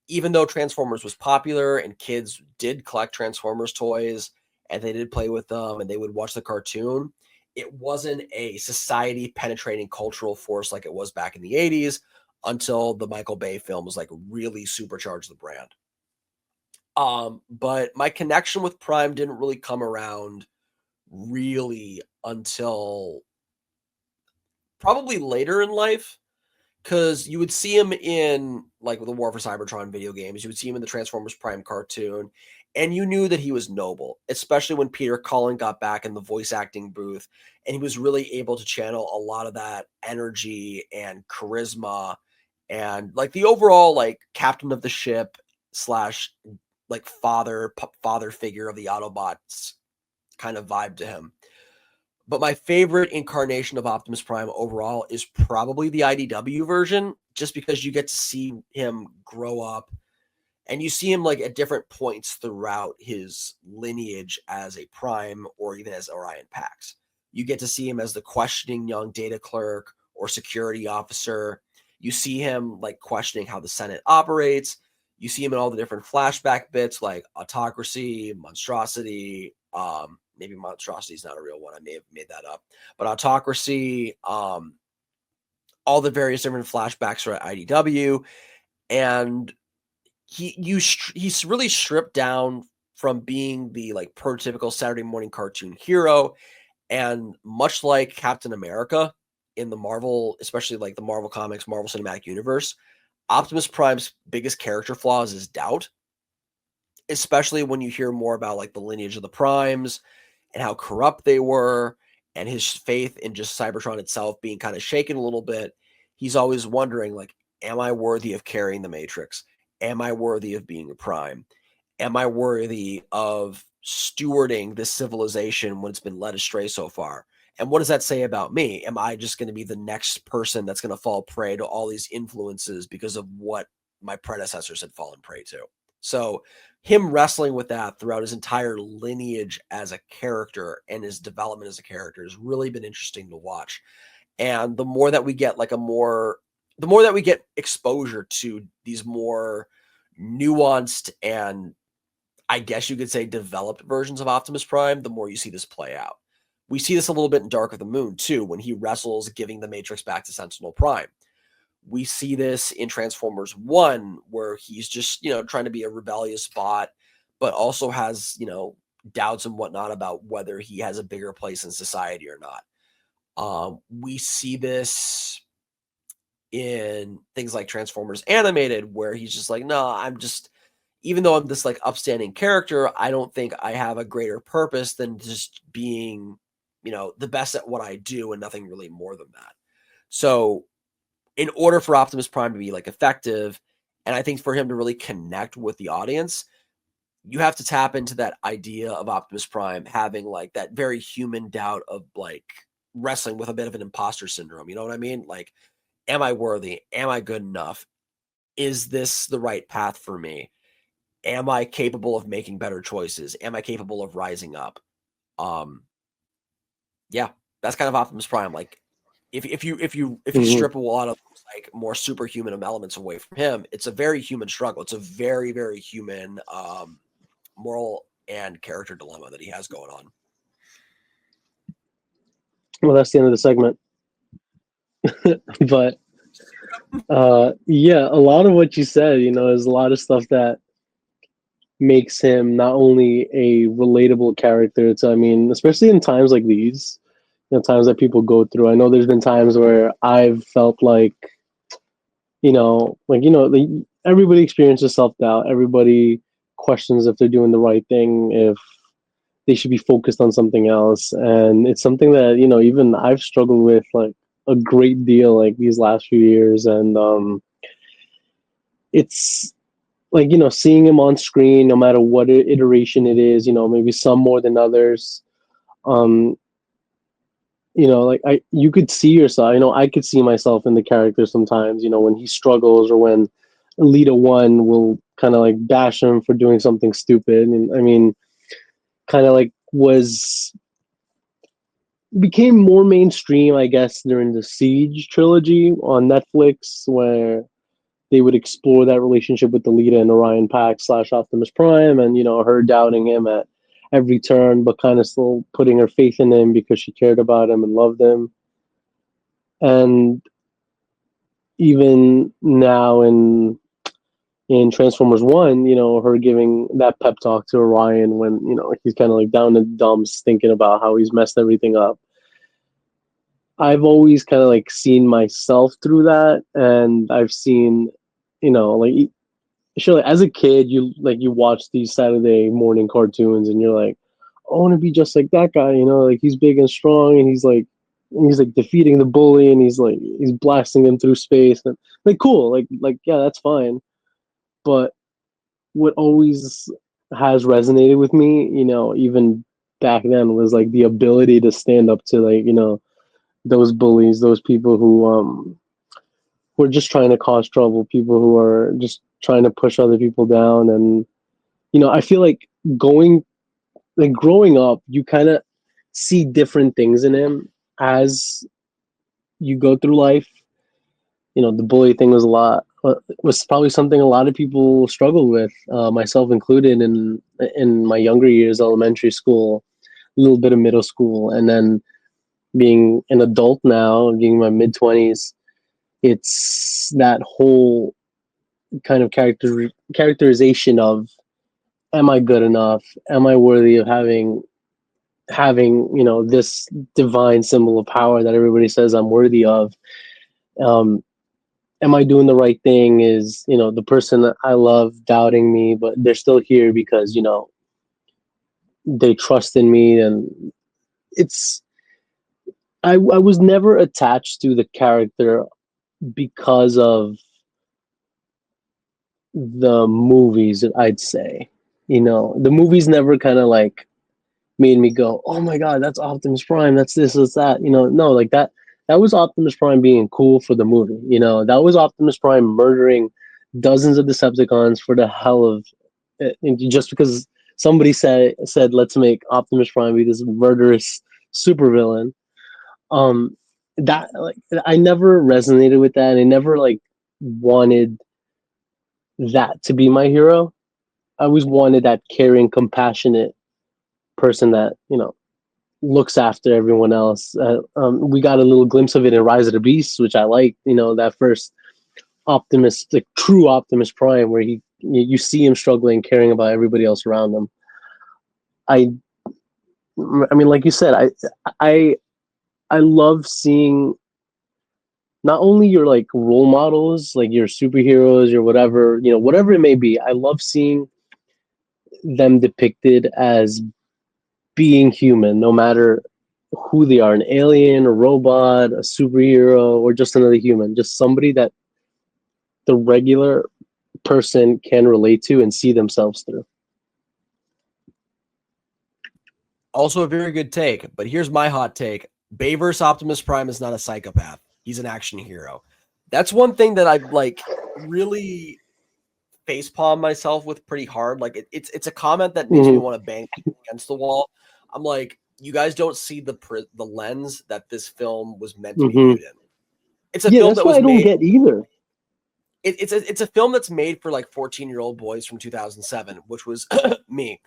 even though Transformers was popular and kids did collect Transformers toys and they did play with them and they would watch the cartoon, it wasn't a society penetrating cultural force like it was back in the 80s until the Michael Bay films like really supercharged the brand. But my connection with Prime didn't really come around really until probably later in life because you would see him in like the War for Cybertron video games. You would see him in the Transformers Prime cartoon, and you knew that he was noble, especially when Peter Cullen got back in the voice acting booth, and he was really able to channel a lot of that energy and charisma, and like the overall like captain of the ship slash like father figure of the Autobots kind of vibe to him. But my favorite incarnation of Optimus Prime overall is probably the IDW version, just because you get to see him grow up and you see him like at different points throughout his lineage as a Prime or even as Orion Pax. You get to see him as the questioning young data clerk or security officer. You see him like questioning how the Senate operates. You see him in all the different flashback bits like autocracy, monstrosity, maybe monstrosity is not a real one. I may have made that up. But autocracy, all the various different flashbacks are at IDW, and he's really stripped down from being the like prototypical Saturday morning cartoon hero, and much like Captain America in the Marvel, especially like the Marvel Comics, Marvel Cinematic Universe, Optimus Prime's biggest character flaw is his doubt, especially when you hear more about like the lineage of the Primes and how corrupt they were, and his faith in just Cybertron itself being kind of shaken a little bit. He's always wondering, like, am I worthy of carrying the Matrix? Am I worthy of being a Prime? Am I worthy of stewarding this civilization when it's been led astray so far? And what does that say about me? Am I just going to be the next person that's going to fall prey to all these influences because of what my predecessors had fallen prey to? So him wrestling with that throughout his entire lineage as a character and his development as a character has really been interesting to watch. And the more that we get the more that we get exposure to these more nuanced and, I guess you could say, developed versions of Optimus Prime, the more you see this play out. We see this a little bit in Dark of the Moon too, when he wrestles giving the Matrix back to Sentinel Prime. We see this in Transformers 1, where he's just, trying to be a rebellious bot, but also has, doubts and whatnot about whether he has a bigger place in society or not. We see this in things like Transformers Animated, where he's just like, no, even though I'm this like upstanding character, I don't think I have a greater purpose than just being, the best at what I do and nothing really more than that. So in order for Optimus Prime to be like effective, and I think for him to really connect with the audience, you have to tap into that idea of Optimus Prime having like that very human doubt of like wrestling with a bit of an imposter syndrome. You know what I mean? Like, am I worthy? Am I good enough? Is this the right path for me? Am I capable of making better choices? Am I capable of rising up? Yeah, that's kind of Optimus Prime. Like, if you strip a lot of like more superhuman elements away from him, it's a very human struggle. It's a very, very human moral and character dilemma that he has going on. Well, that's the end of the segment. But yeah, a lot of what you said, is a lot of stuff that makes him not only a relatable character to, especially in times like these, times that people go through. I know there's been times where I've felt like, everybody experiences self-doubt. Everybody questions if they're doing the right thing, if they should be focused on something else. And it's something that, even I've struggled with like a great deal like these last few years. And it's like, seeing him on screen, no matter what iteration it is, maybe some more than others. Like you could see yourself, I could see myself in the character sometimes, when he struggles or when Elita One will kind of like bash him for doing something stupid. And kind of like became more mainstream, I guess, during the Siege trilogy on Netflix, where they would explore that relationship with Elita and Orion Pax / Optimus Prime, and her doubting him at every turn, but kind of still putting her faith in him because she cared about him and loved him. And even now in Transformers 1, her giving that pep talk to Orion when, he's kind of like down in the dumps thinking about how he's messed everything up. I've always kind of like seen myself through that, and I've seen, like, sure, as a kid, you watch these Saturday morning cartoons, and you're like, I want to be just like that guy, like he's big and strong, and he's like defeating the bully, and he's blasting him through space, and like cool, like yeah, that's fine. But what always has resonated with me, even back then, was like the ability to stand up to like those bullies, those people who are just trying to cause trouble, people who are just trying to push other people down. And I feel like growing up, you kind of see different things in him as you go through life. The bully thing was probably something a lot of people struggled with, myself included, in my younger years, elementary school. little bit of middle school, and then being an adult now, being in my mid 20s, it's that whole kind of characterization of, am I good enough? Am I worthy of having this divine symbol of power that everybody says I'm worthy of? Um, am I doing the right thing? Is the person that I love doubting me, but they're still here because they trust in me, and it's I was never attached to the character because of the movies. I'd say, the movies never kind of like made me go, "Oh my god, that's Optimus Prime. That's this, that's that." No, like that. That was Optimus Prime being cool for the movie. That was Optimus Prime murdering dozens of Decepticons for the hell of it, just because somebody said, "Let's make Optimus Prime be this murderous supervillain." Um, that like I never resonated with that, and I never like wanted that to be my hero. I always wanted that caring, compassionate person that looks after everyone else. We got a little glimpse of it in Rise of the Beasts, which I liked. That first Optimus, the true Optimus Prime, where you see him struggling, caring about everybody else around him. I, I mean, like you said, I, I love seeing not only your like role models, like your superheroes or whatever, whatever it may be. I love seeing them depicted as being human, no matter who they are, an alien, a robot, a superhero, or just another human, just somebody that the regular person can relate to and see themselves through. Also a very good take, but here's my hot take. Bayverse Optimus Prime is not a psychopath. He's an action hero. That's one thing that I've like really facepalm myself with pretty hard. Like it's a comment that makes me Mm-hmm. want to bang against the wall. I'm like, you guys don't see the lens that this film was meant to be Mm-hmm. viewed in. It's a Yeah, film that's that what was I don't made. get either. It's a film that's made for like 14-year-old boys from 2007, which was me.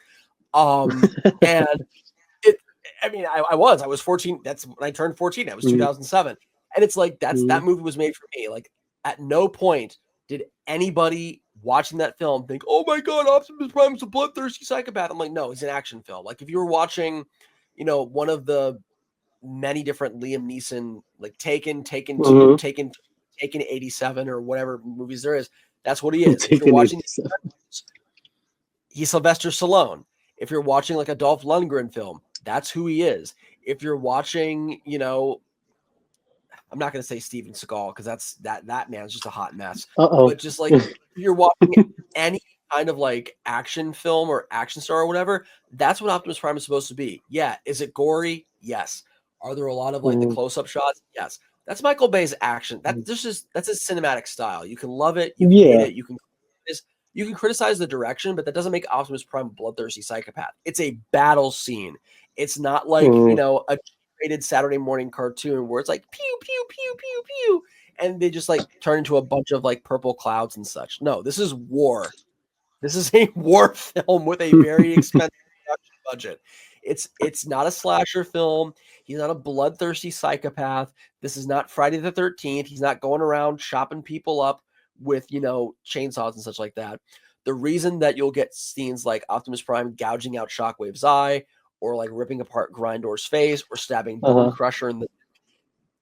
And it, I mean, I was 14. That's when I turned 14. That was Mm-hmm. 2007. And it's like, Mm-hmm. that movie was made for me. Like at no point did anybody watching that film think, oh my God, Optimus Prime is a bloodthirsty psychopath. I'm like, no, he's an action film. Like if you were watching, one of the many different Liam Neeson, like Taken 2, Mm-hmm. Taken 87 or whatever movies there is, that's what he is. If you're Taking it. watching, he's Sylvester Stallone. If you're watching like a Dolph Lundgren film, that's who he is. If you're watching, I'm not going to say Steven Seagal because that man's just a hot mess. Uh-oh. But just like if you're watching any kind of like action film or action star or whatever, that's what Optimus Prime is supposed to be. Yeah. Is it gory? Yes. Are there a lot of like the Mm-hmm. close-up shots? Yes. That's Michael Bay's action. That's his cinematic style. You can love it, you can hate Yeah. it, you can criticize the direction, but that doesn't make Optimus Prime a bloodthirsty psychopath. It's a battle scene. It's not like, Mm-hmm. a rated Saturday morning cartoon where it's like pew, pew, pew, pew, pew. And they just like turn into a bunch of like purple clouds and such. No, this is war. This is a war film with a very expensive production budget. It's not a slasher film. He's not a bloodthirsty psychopath. This is not Friday the 13th. He's not going around chopping people up with, chainsaws and such like that. The reason that you'll get scenes like Optimus Prime gouging out Shockwave's eye or like ripping apart Grindor's face or stabbing Bone Uh-huh. Crusher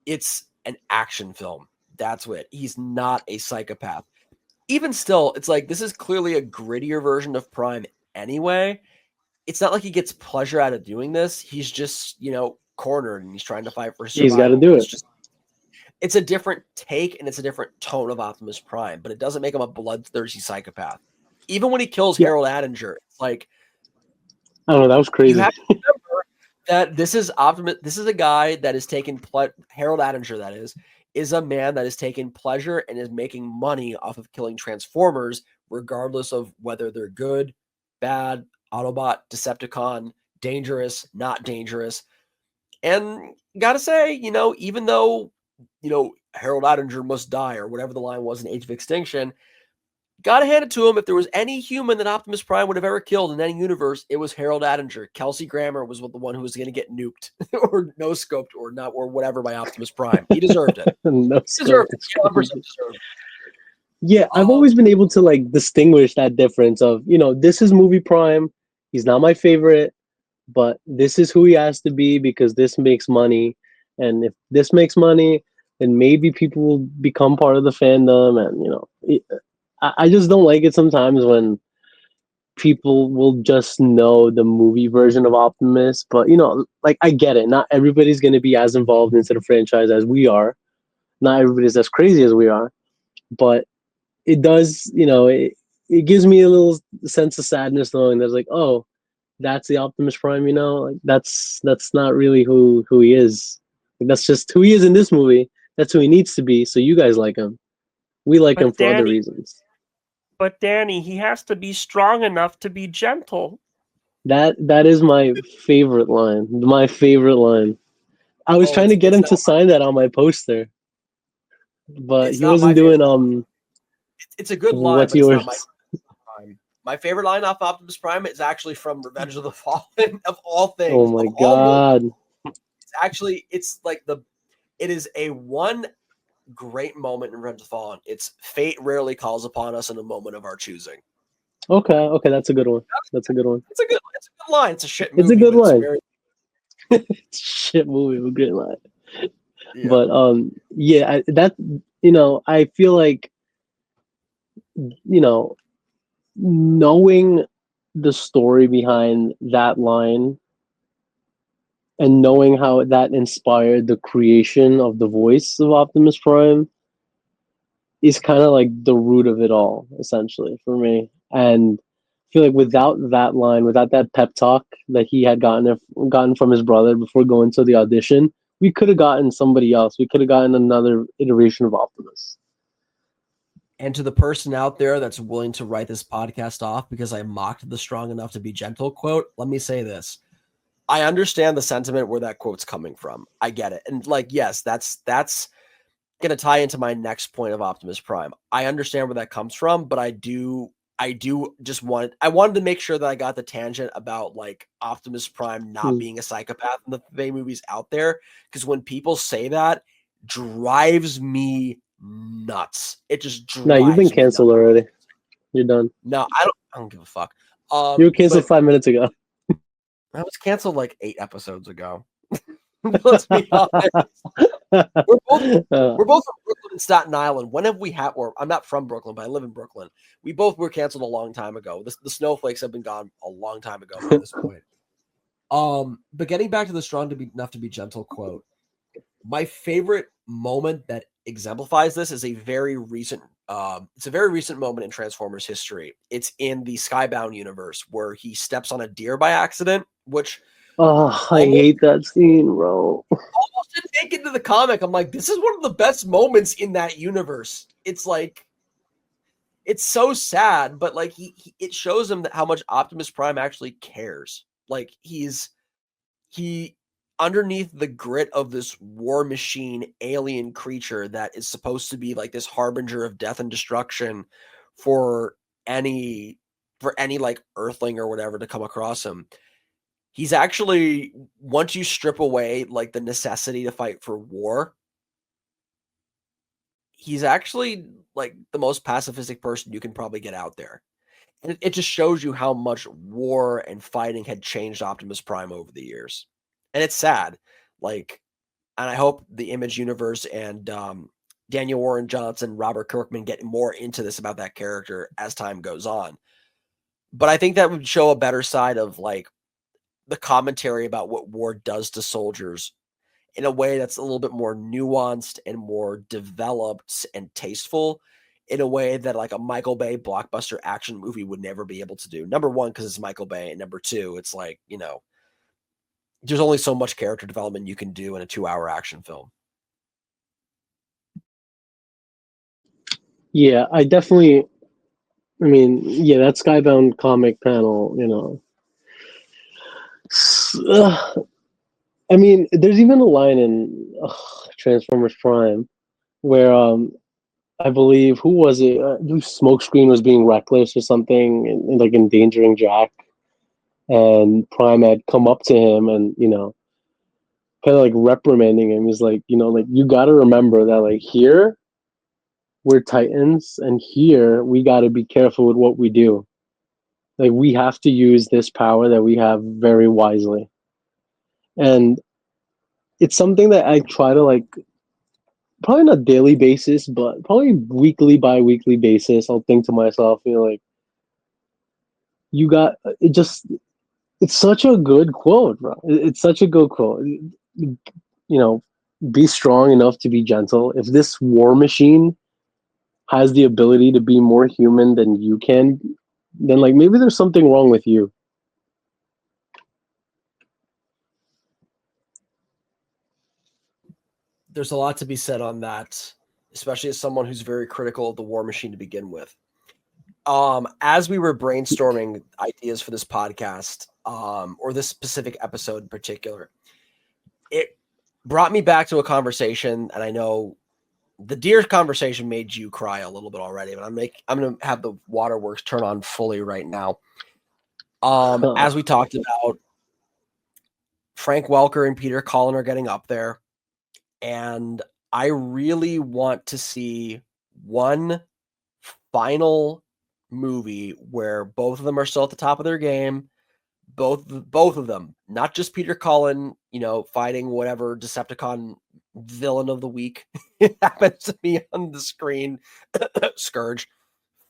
it's an action film. That's what. He's not a psychopath. Even still, it's like this is clearly a grittier version of Prime anyway. It's not like he gets pleasure out of doing this. He's just, cornered and he's trying to fight for He's got to survival. do it. It's a different take and it's a different tone of Optimus Prime, but it doesn't make him a bloodthirsty psychopath. Even when he kills Yeah. Harold Attinger, it's like I don't know. That was you crazy. have to remember that this is Optimus. This is a guy that is taking Harold Attinger. That is a man that is taking pleasure and is making money off of killing Transformers, regardless of whether they're good, bad, Autobot, Decepticon, dangerous, not dangerous. And gotta say, even though Harold Attinger must die or whatever the line was in Age of Extinction, Gotta hand it to him. If there was any human that Optimus Prime would have ever killed in any universe, it was Harold Attinger. Kelsey Grammer was the one who was going to get nuked or no scoped or not or whatever by Optimus Prime. He deserved it. No He deserved scope. it. He 100% deserved it. Yeah, I've always been able to like distinguish that difference of, this is movie Prime. He's not my favorite, but this is who he has to be because this makes money. And if this makes money, then maybe people will become part of the fandom. And, I just don't like it sometimes when people will just know the movie version of Optimus. But, like, I get it. Not everybody's going to be as involved into the franchise as we are. Not everybody's as crazy as we are. But it does, it gives me a little sense of sadness knowing there's like, oh, that's the Optimus Prime, like that's not really who he is. Like, that's just who he is in this movie. That's who he needs to be. So you guys like him. We like him But for other Danny, reasons. but Danny, he has to be strong enough to be gentle. That is my favorite line. My favorite line. I was trying to get him to sign that on my poster, but he wasn't doing It's a good line, what's but it's yours? not my favorite line. My favorite line off Optimus Prime is actually from Revenge of the Fallen, of all things. Oh my god. It is a one great moment in Revenge of the Fallen. It's fate rarely calls upon us in a moment of our choosing. Okay, that's a good one. That's a good one. It's a good line. It's a shit movie. It's a good line. It's a shit movie, a good line. Yeah. But yeah, I feel like knowing the story behind that line and knowing how that inspired the creation of the voice of Optimus Prime is kind of like the root of it all, essentially, for me. And I feel like without that line, without that pep talk that he had gotten from his brother before going to the audition, we could have gotten somebody else. We could have gotten another iteration of Optimus. And to the person out there that's willing to write this podcast off because I mocked the strong enough to be gentle quote, let me say this. I understand the sentiment where that quote's coming from. I get it. And like, yes, that's going to tie into my next point of Optimus Prime. I understand where that comes from, but I wanted to make sure that I got the tangent about like Optimus Prime not being a psychopath in the Bay movies out there. Because when people say that, drives me nuts. It just drives me nuts. No, you've been canceled already. You're done. No, I don't give a fuck. You were canceled 5 minutes ago. I was canceled like 8 episodes ago. Let's be honest. We're both from Brooklyn and Staten Island. When have we had, or I'm not from Brooklyn, but I live in Brooklyn. We both were canceled a long time ago. The snowflakes have been gone a long time ago at this point. But getting back to the strong to be enough to be gentle quote, my favorite moment that exemplifies this is a very recent moment in Transformers history. It's in the Skybound universe where he steps on a deer by accident, which I hate that scene, bro. Almost didn't make it into the comic. I'm like, this is one of the best moments in that universe. It's like, it's so sad, but like it shows him that how much Optimus Prime actually cares. Like he underneath the grit of this war machine alien creature that is supposed to be like this harbinger of death and destruction for any like earthling or whatever to come across him. He's actually, once you strip away like the necessity to fight for war, he's actually like the most pacifistic person you can probably get out there. And it just shows you how much war and fighting had changed Optimus Prime over the years. And it's sad. Like, and I hope the Image universe and Daniel Warren Johnson, Robert Kirkman get more into this about that character as time goes on. But I think that would show a better side of like the commentary about what war does to soldiers in a way that's a little bit more nuanced and more developed and tasteful, in a way that like a Michael Bay blockbuster action movie would never be able to do. Number one, because it's Michael Bay, and number two, it's like, there's only so much character development you can do in a 2-hour action film. Yeah, I definitely, that Skybound comic panel, there's even a line in Transformers Prime where I believe, who was it? Smokescreen was being reckless or something, and like endangering Jack. And Prime had come up to him and kind of like reprimanding him. He's like, like you got to remember that like here we're Titans, and here we got to be careful with what we do. Like we have to use this power that we have very wisely, and it's something that I try to like probably not daily basis, but probably weekly, bi-weekly basis. I'll think to myself, like you got it. Just it's such a good quote, bro. It's such a good quote. Be strong enough to be gentle. If this war machine has the ability to be more human than you can, then like maybe there's something wrong with you. There's a lot to be said on that, especially as someone who's very critical of the war machine to begin with. As we were brainstorming ideas for this podcast, or this specific episode in particular, it brought me back to a conversation, and I know the deer conversation made you cry a little bit already, but I'm gonna have the waterworks turn on fully right now. As we talked about, Frank Welker and Peter Cullen are getting up there, and I really want to see one final movie where both of them are still at the top of their game. Both of them, not just Peter Cullen, fighting whatever Decepticon villain of the week happens to be on the screen. Scourge.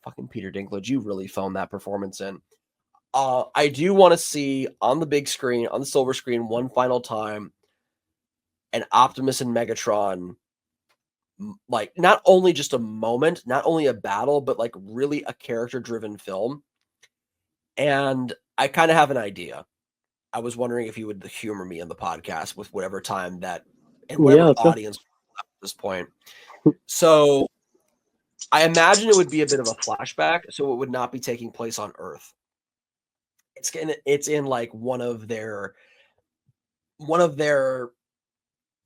Fucking Peter Dinklage, you really phoned that performance in. I do want to see on the big screen, on the silver screen, one final time, an Optimus and Megatron, like not only just a moment, not only a battle, but like really a character-driven film. And I kind of have an idea. I was wondering if you would humor me in the podcast with whatever time that and whatever audience at this point. So I imagine it would be a bit of a flashback, so it would not be taking place on Earth. It's in like one of their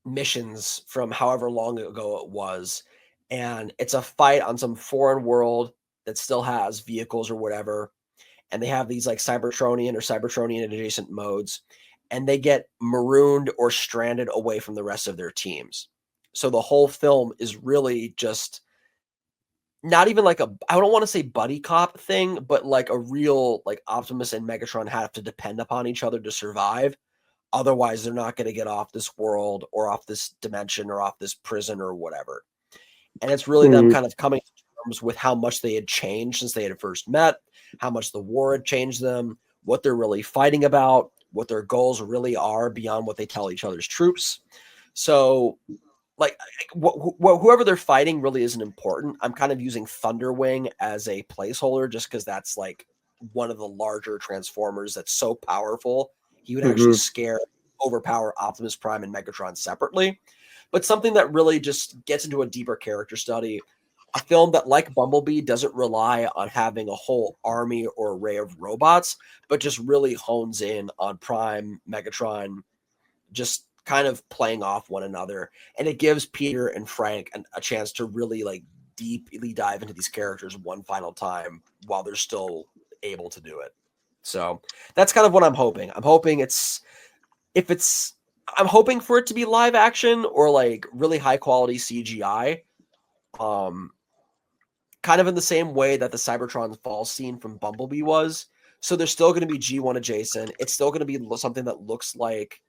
missions from however long ago it was, and it's a fight on some foreign world that still has vehicles or whatever, and they have these like Cybertronian or Cybertronian adjacent modes, and they get marooned or stranded away from the rest of their teams. So the whole film is really just not even like I don't want to say buddy cop thing, but like a real like Optimus and Megatron have to depend upon each other to survive. Otherwise, they're not going to get off this world or off this dimension or off this prison or whatever. And it's really them kind of coming to terms with how much they had changed since they had first met, how much the war had changed them, what they're really fighting about, what their goals really are beyond what they tell each other's troops. So like whoever they're fighting really isn't important. I'm kind of using Thunderwing as a placeholder just because that's like one of the larger Transformers that's so powerful. He would actually overpower Optimus Prime and Megatron separately. But something that really just gets into a deeper character study, a film that, like Bumblebee, doesn't rely on having a whole army or array of robots, but just really hones in on Prime, Megatron, just kind of playing off one another. And it gives Peter and Frank a chance to really like deeply dive into these characters one final time while they're still able to do it. So that's kind of what I'm hoping. I'm hoping I'm hoping for it to be live action or like really high quality CGI. Kind of in the same way that the Cybertron fall scene from Bumblebee was. So there's still going to be G1 adjacent. It's still going to be something that looks like,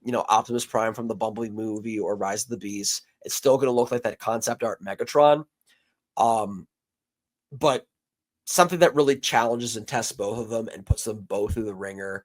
Optimus Prime from the Bumblebee movie or Rise of the Beast. It's still going to look like that concept art Megatron. But something that really challenges and tests both of them and puts them both through the ringer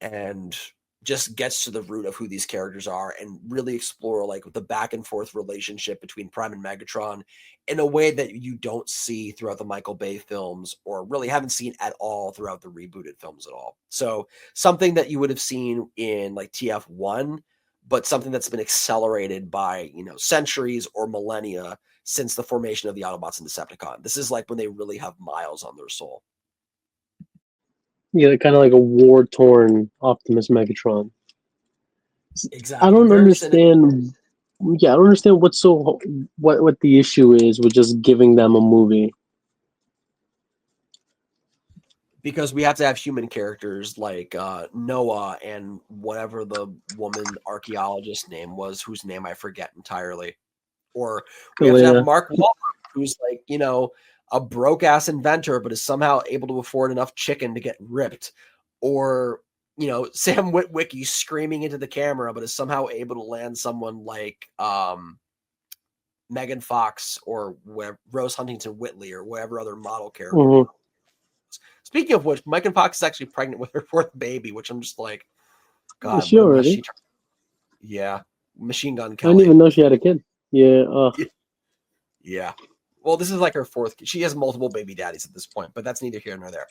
and just gets to the root of who these characters are and really explore like the back and forth relationship between Prime and Megatron in a way that you don't see throughout the Michael Bay films or really haven't seen at all throughout the rebooted films at all. So something that you would have seen in like TF1, but something that's been accelerated by, centuries or millennia since the formation of the Autobots and Decepticon. This is like when they really have miles on their soul. Yeah, kind of like a war-torn Optimus Megatron. Exactly. I don't understand. Yeah, I don't understand what the issue is with just giving them a movie. Because we have to have human characters like Noah and whatever the woman archaeologist name was, whose name I forget entirely. Or we have to have Elena. Mark Wahlberg, who's like, a broke ass inventor, but is somehow able to afford enough chicken to get ripped. Or, Sam Witwicky screaming into the camera, but is somehow able to land someone like Megan Fox or Rose Huntington Whiteley or whatever other model character. Mm-hmm. Speaking of which, Megan Fox is actually pregnant with her fourth baby, which I'm just like, Is God, she what a mess already? Yeah. Machine Gun I Kelly. didn't even know she had a kid. Yeah. Yeah. Well, this is like her fourth. She has multiple baby daddies at this point, but that's neither here nor there.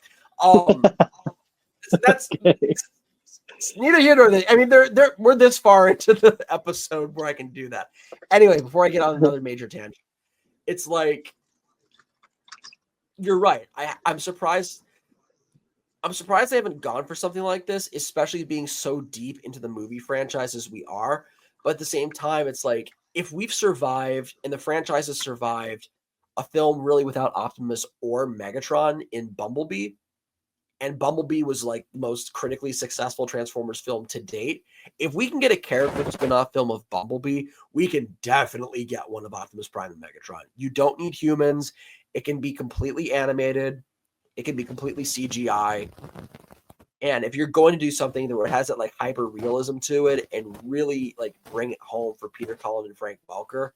That's Okay. neither here nor there. I mean, we're this far into the episode where I can do that. Anyway, before I get on another major tangent, it's like you're right. I'm surprised. I'm surprised they haven't gone for something like this, especially being so deep into the movie franchise as we are. But at the same time, it's like if we've survived and the franchise has survived a film really without Optimus or Megatron in Bumblebee, and Bumblebee was like the most critically successful Transformers film to date. If we can get a character spin-off film of Bumblebee, we can definitely get one of Optimus Prime and Megatron. You don't need humans. It can be completely animated. It can be completely CGI. And if you're going to do something that has that like hyper realism to it and really like bring it home for Peter Cullen and Frank Welker,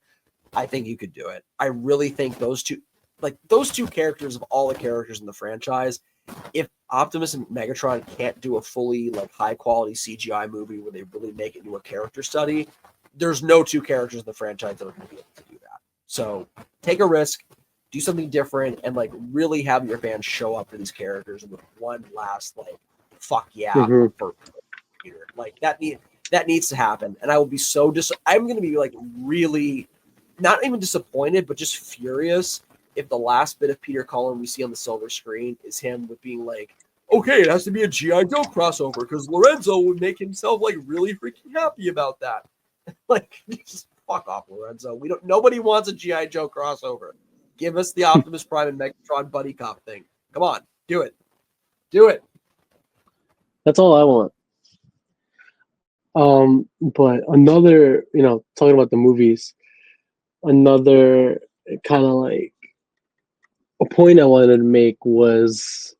I think you could do it. I really think those two characters of all the characters in the franchise, if Optimus and Megatron can't do a fully like high quality CGI movie where they really make it into a character study, there's no two characters in the franchise that are going to be able to do that. So take a risk, do something different, and like really have your fans show up for these characters with one last like fuck yeah Mm-hmm. for Peter. Like that needs to happen. And I will be I'm going to be like really not even disappointed, but just furious if the last bit of Peter Cullen we see on the silver screen is him with being like, okay, it has to be a G.I. Joe crossover because Lorenzo would make himself like really freaking happy about that. Like, just fuck off, Lorenzo. Nobody wants a G.I. Joe crossover. Give us the Optimus Prime and Megatron buddy cop thing. Come on, do it. Do it. That's all I want. But another, talking about the movies, another kind of like a point I wanted to make was,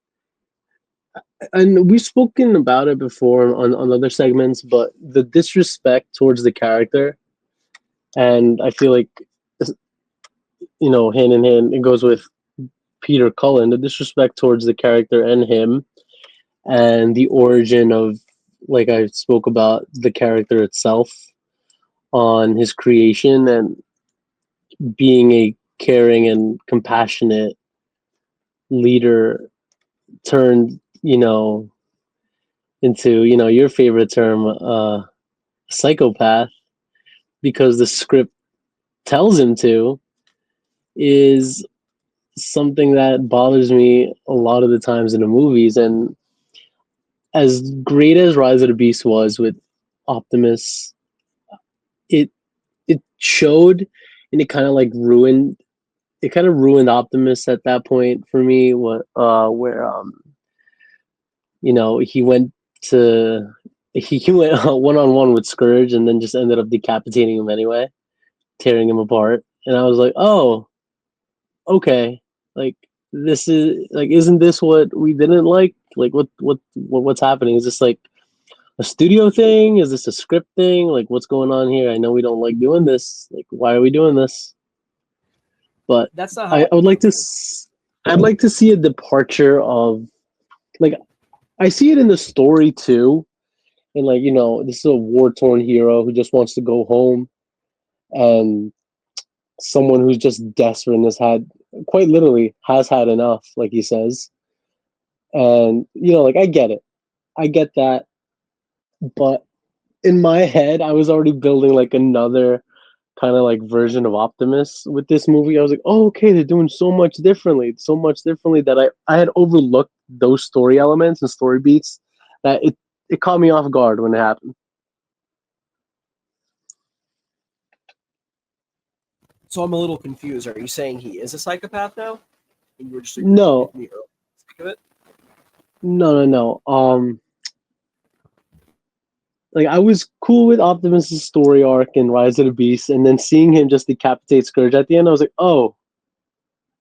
and we've spoken about it before on other segments, but the disrespect towards the character, and I feel like, hand in hand, it goes with Peter Cullen, the disrespect towards the character and him, and the origin of, like I spoke about, the character itself on his creation and being a caring and compassionate leader turned, into, your favorite term, psychopath, because the script tells him to, is something that bothers me a lot of the times in the movies. And as great as Rise of the Beast was with Optimus, it it showed, and it kind of like ruined. It kind of ruined Optimus at that point for me. Where he went to he went one on one with Scourge, and then just ended up decapitating him anyway, tearing him apart. And I was like, oh, okay, like this is like, isn't this what we didn't like? Like, what's happening? Is this like a studio thing? Is this a script thing? Like, what's going on here? I know we don't like doing this. Like, why are we doing this? But That's not how I would like to. I'd like to see a departure of, like, I see it in the story too, and like, this is a war torn hero who just wants to go home, and someone who's just desperate and has had, quite literally has had enough, like he says. And like, I get it, I get that, but in my head, I was already building like another kind of like version of Optimus with this movie. I was like, oh, okay, they're doing so much differently that I had overlooked those story elements and story beats, that it caught me off guard when it happened. So I'm a little confused. Are you saying he is a psychopath now? And you were just No, agreeing with me earlier of it? no. Like I was cool with Optimus's story arc in Rise of the Beast, and then seeing him just decapitate Scourge at the end, I was like, oh,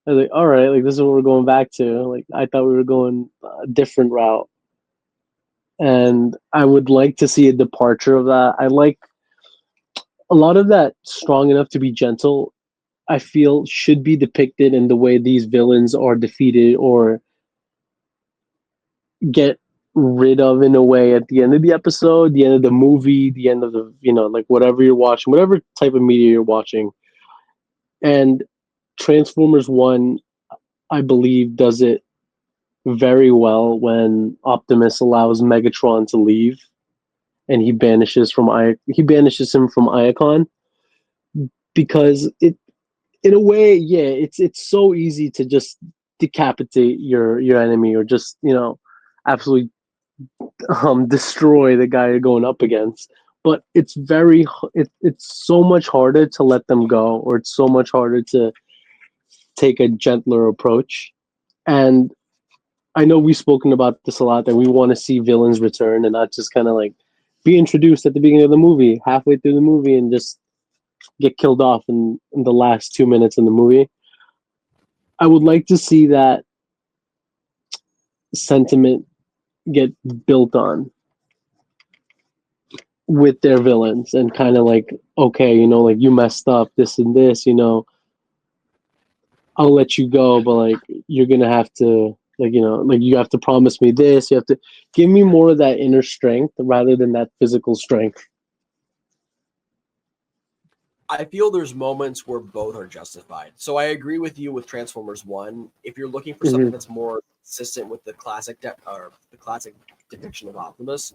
I was like, all right, like this is what we're going back to. Like I thought we were going a different route, and I would like to see a departure of that. I like a lot of that strong enough to be gentle. I feel should be depicted in the way these villains are defeated or get rid of in a way at the end of the episode, the end of the movie, the end of the like whatever you're watching, whatever type of media you're watching. And Transformers 1, I believe, does it very well when Optimus allows Megatron to leave and he banishes him from Iacon because it in a way, yeah, it's so easy to just decapitate your enemy or just, absolutely destroy the guy you're going up against. But it's so much harder to let them go, or it's so much harder to take a gentler approach. And I know we've spoken about this a lot, that we want to see villains return and not just kind of like be introduced at the beginning of the movie, halfway through the movie, and just get killed off in the last 2 minutes in the movie. I would like to see that sentiment get built on with their villains and kind of like, okay, like you messed up this and this, I'll let you go, but like you're gonna have to like you have to promise me this, you have to give me more of that inner strength rather than that physical strength. I feel there's moments where both are justified. So I agree with you with Transformers 1. If you're looking for something that's more consistent with the classic depiction of Optimus,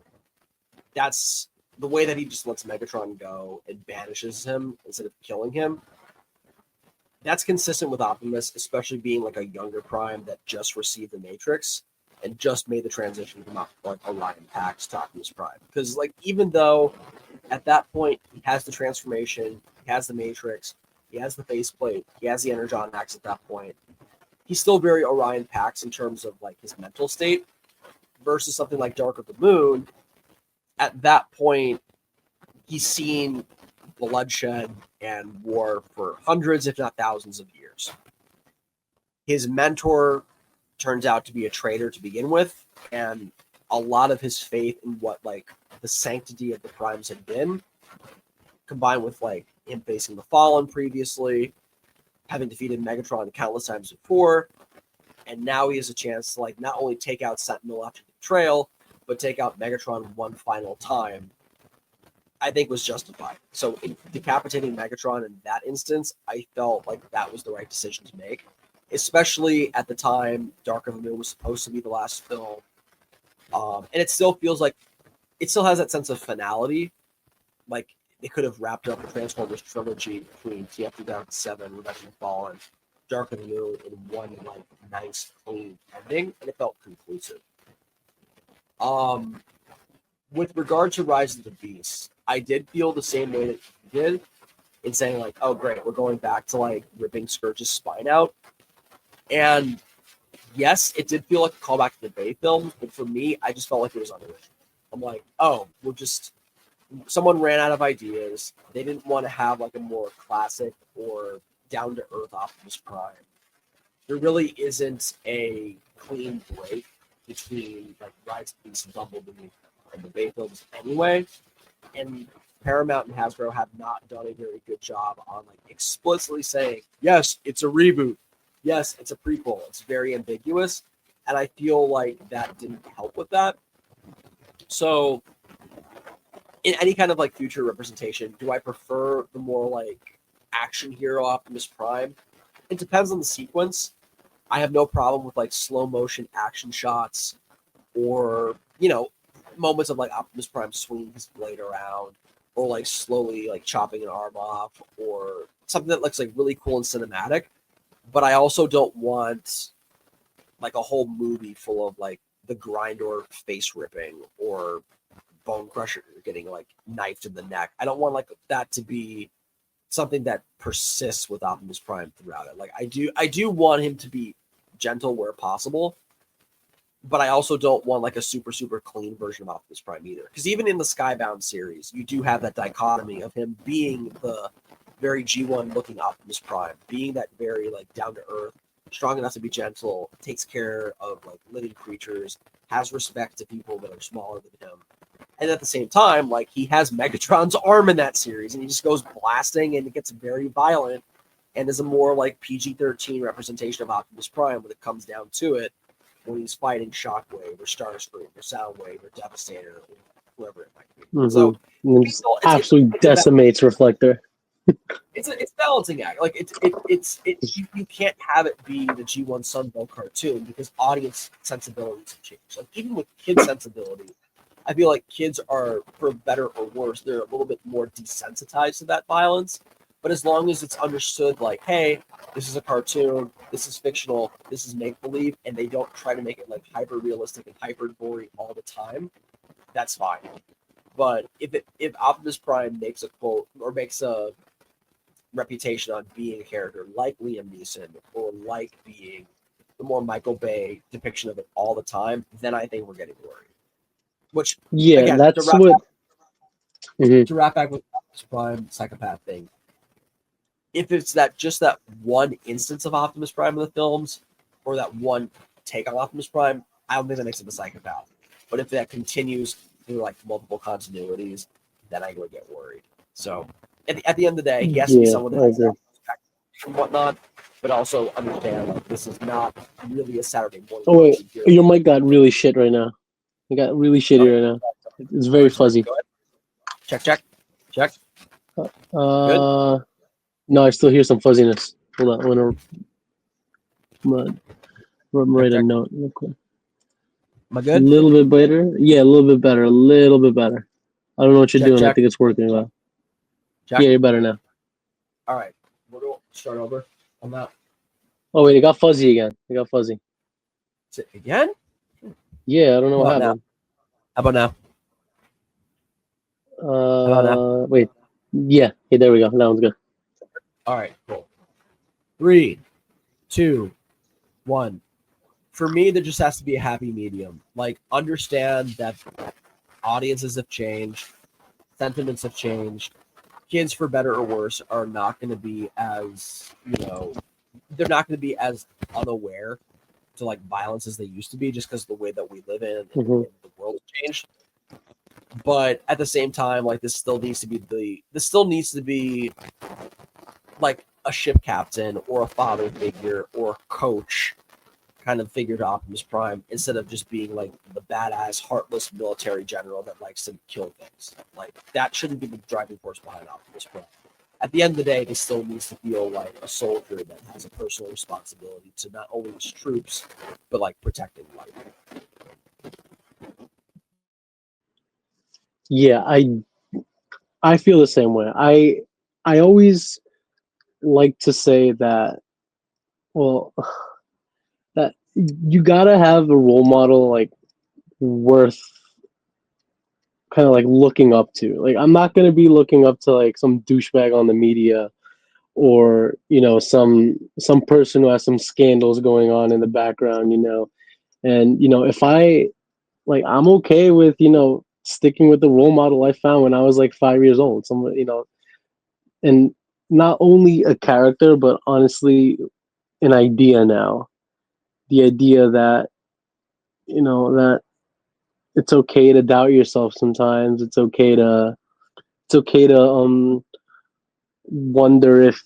that's the way that he just lets Megatron go and banishes him instead of killing him. That's consistent with Optimus, especially being like a younger Prime that just received the Matrix and just made the transition from like Orion Pax to Optimus Prime. Because like even though at that point he has the transformation, he has the Matrix, he has the faceplate, he has the Energon Axe at that point, he's still very Orion Pax in terms of like his mental state versus something like Dark of the Moon. At that point, he's seen bloodshed and war for hundreds, if not thousands of years. His mentor turns out to be a traitor to begin with, and a lot of his faith in what like the sanctity of the Primes had been, combined with like him facing the Fallen previously, having defeated Megatron countless times before, and now he has a chance to like not only take out Sentinel after the betrayal, but take out Megatron one final time, I think was justified. So in decapitating Megatron in that instance, I felt like that was the right decision to make, especially at the time Dark of the Moon was supposed to be the last film. And it still feels like it still has that sense of finality. Like they could have wrapped up the Transformers trilogy between TF 2007, Revenge of the Fallen, Dark of the Moon in one like nice, clean ending, and it felt conclusive. With regard to Rise of the Beast, I did feel the same way that you did in saying like, oh great, we're going back to like ripping Scourge's spine out. And yes, it did feel like a callback to the Bay films, but for me, I just felt like it was unoriginal. I'm like, oh, someone ran out of ideas. They didn't want to have like a more classic or down to earth Optimus Prime. There really isn't a clean break between like Rise of the Beast and Bumblebee and the Bay films anyway. And Paramount and Hasbro have not done a very good job on like explicitly saying, yes, it's a reboot. Yes, it's a prequel. It's very ambiguous. And I feel like that didn't help with that. So in any kind of like future representation, do I prefer the more like action hero Optimus Prime? It depends on the sequence. I have no problem with like slow motion action shots or, moments of like Optimus Prime swinging his blade around or like slowly like chopping an arm off or something that looks like really cool and cinematic. But I also don't want like a whole movie full of like the Grindor face ripping or Bone Crusher getting like knifed in the neck. I don't want like that to be something that persists with Optimus Prime throughout it. Like I do want him to be gentle where possible, but I also don't want like a super clean version of Optimus Prime either. Because even in the Skybound series, you do have that dichotomy of him being the very G1 looking Optimus Prime, being that very like down to earth, strong enough to be gentle, takes care of like living creatures, has respect to people that are smaller than him. And at the same time, like he has Megatron's arm in that series, and he just goes blasting, and it gets very violent, and is a more like PG-13 representation of Optimus Prime when it comes down to it, when he's fighting Shockwave or Starscream or Soundwave or Devastator or whoever it might be. Mm-hmm. So absolutely decimates Reflector. It's a balancing act. Like you can't have it be the G1 Sunbow cartoon because audience sensibilities have changed. Like even with kid sensibility, I feel like kids are, for better or worse, they're a little bit more desensitized to that violence. But as long as it's understood, like, hey, this is a cartoon, this is fictional, this is make believe, and they don't try to make it like hyper realistic and hyper gory all the time, that's fine. But if Optimus Prime makes a quote or makes a reputation on being a character like Liam Neeson or like being the more Michael Bay depiction of it all the time, then I think we're getting worried. Which again, that's what. To wrap back with Optimus Prime psychopath thing, if it's just that one instance of Optimus Prime in the films, or that one take on Optimus Prime, I don't think that makes him a psychopath. But if that continues through like multiple continuities, then I would get worried. So at the end of the day, he has to be someone that has respect and whatnot, but also understand like this is not really a Saturday morning. Oh wait, your mic got really shit right now. It got really shitty right now. It's very fuzzy. Check. Good? No, I still hear some fuzziness. Hold on, I'm gonna write a note real quick. Am I good? A little bit better? Yeah, a little bit better. A little bit better. I don't know what you're doing. I think it's working well. Yeah, you're better now. All right. We'll start over on that. Oh, wait, it got fuzzy again. It got fuzzy. Is it again? Yeah, I don't know what happened. How about now? Wait. Yeah, hey, there we go. That one's good. All right, cool. 3, 2, 1. For me, there just has to be a happy medium. Like, understand that audiences have changed, sentiments have changed. Kids, for better or worse, are not going to be as, they're not going to be as unaware to like violence as they used to be, just because of the way that we live in and the way the world has changed. But at the same time, like this still needs to be like a ship captain or a father figure or a coach kind of figure to Optimus Prime, instead of just being like the badass, heartless military general that likes to kill things. Like that shouldn't be the driving force behind Optimus Prime. At the end of the day, he still needs to feel like a soldier that has a personal responsibility to not only his troops, but like protecting life. Yeah, I feel the same way. I always like to say that, well, that you gotta have a role model like worth kind of like looking up to. Like I'm not gonna be looking up to like some douchebag on the media, or some person who has some scandals going on in the background. And if I'm okay with sticking with the role model I found when I was like 5 years old. And not only a character, but honestly, an idea now. The idea that that it's okay to doubt yourself sometimes. It's okay to wonder if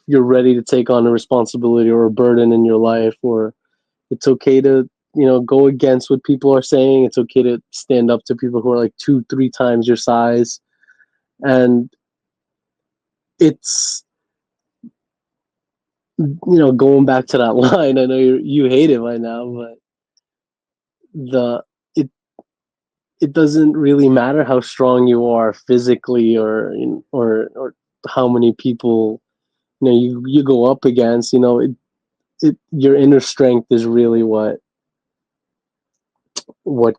you're ready to take on a responsibility or a burden in your life, or it's okay to go against what people are saying. It's okay to stand up to people who are like 2-3 times your size. And it's going back to that line, I know you hate it right now, but it doesn't really matter how strong you are physically, or how many people you go up against. Your inner strength is really what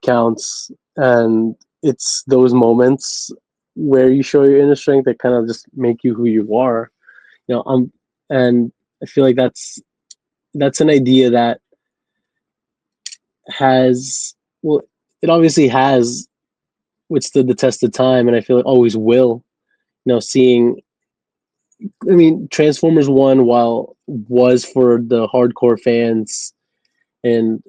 counts. And it's those moments where you show your inner strength that kind of just make you who you are. And I feel like that's an idea that has, well, it obviously has withstood the test of time, and I feel it always will. Seeing, I mean, Transformers One, while was for the hardcore fans, and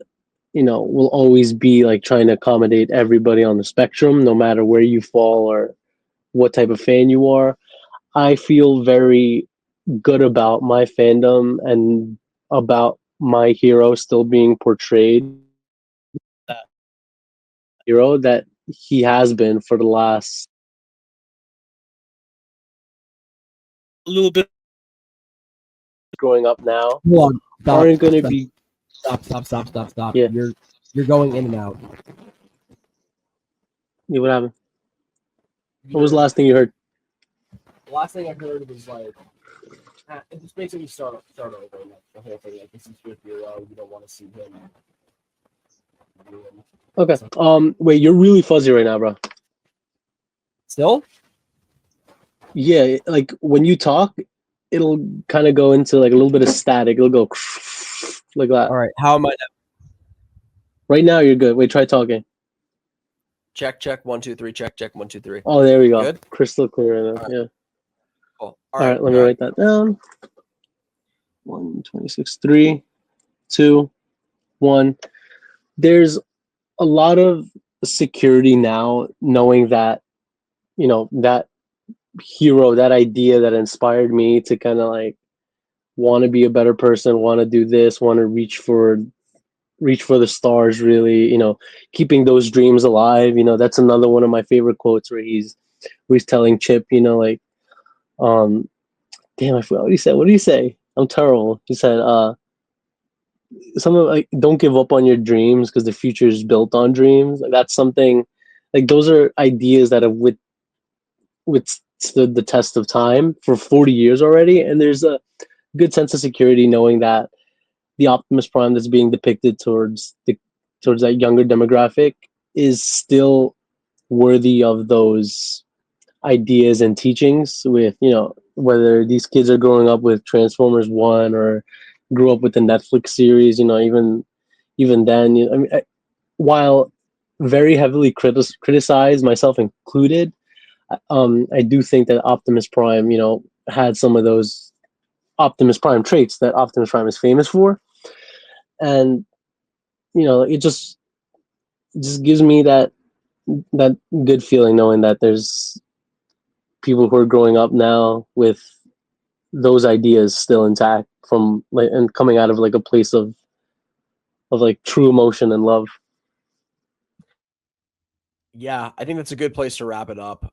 will always be like trying to accommodate everybody on the spectrum, no matter where you fall or what type of fan you are. I feel very good about my fandom and about my hero still being portrayed that hero that he has been for the last a little bit growing up now Hold on. Stop. aren't going to be. Stop. Yeah. You're going in and out. Yeah, what happened? What was the last thing you heard? The last thing I heard was like, it just makes me start over. Like, the whole thing, like, this is your hero. You don't want to see him. Okay. Wait, you're really fuzzy right now, bro. Still? Yeah, like when you talk, it'll kind of go into like a little bit of static. It'll go like that. All right. How am I? Right now, you're good. Wait, try talking. Check 1 2 3. Check 1 2 3. Oh, there we go. Good? Crystal clear right now. All right. Yeah. Cool. All right, let me write that down. 126, 3, 2, 1. There's a lot of security now, knowing that that hero, that idea that inspired me to kind of like want to be a better person, want to do this, want to reach for the stars, really, keeping those dreams alive. That's another one of my favorite quotes where he's telling Chip, like, damn, I forgot what he said. What did he say? I'm terrible. He said, something like, don't give up on your dreams because the future is built on dreams. Like, that's something, like, those are ideas that have withstood the test of time for 40 years already. And there's a good sense of security knowing that the Optimus Prime that's being depicted towards that younger demographic is still worthy of those ideas and teachings. With whether these kids are growing up with Transformers One or grew up with the Netflix series, even then, I mean, while very heavily criticized, myself included, I do think that Optimus Prime, had some of those Optimus Prime traits that Optimus Prime is famous for. And it just gives me that good feeling knowing that there's people who are growing up now with those ideas still intact, from like, and coming out of like a place of like true emotion and love. Yeah, I think that's a good place to wrap it up.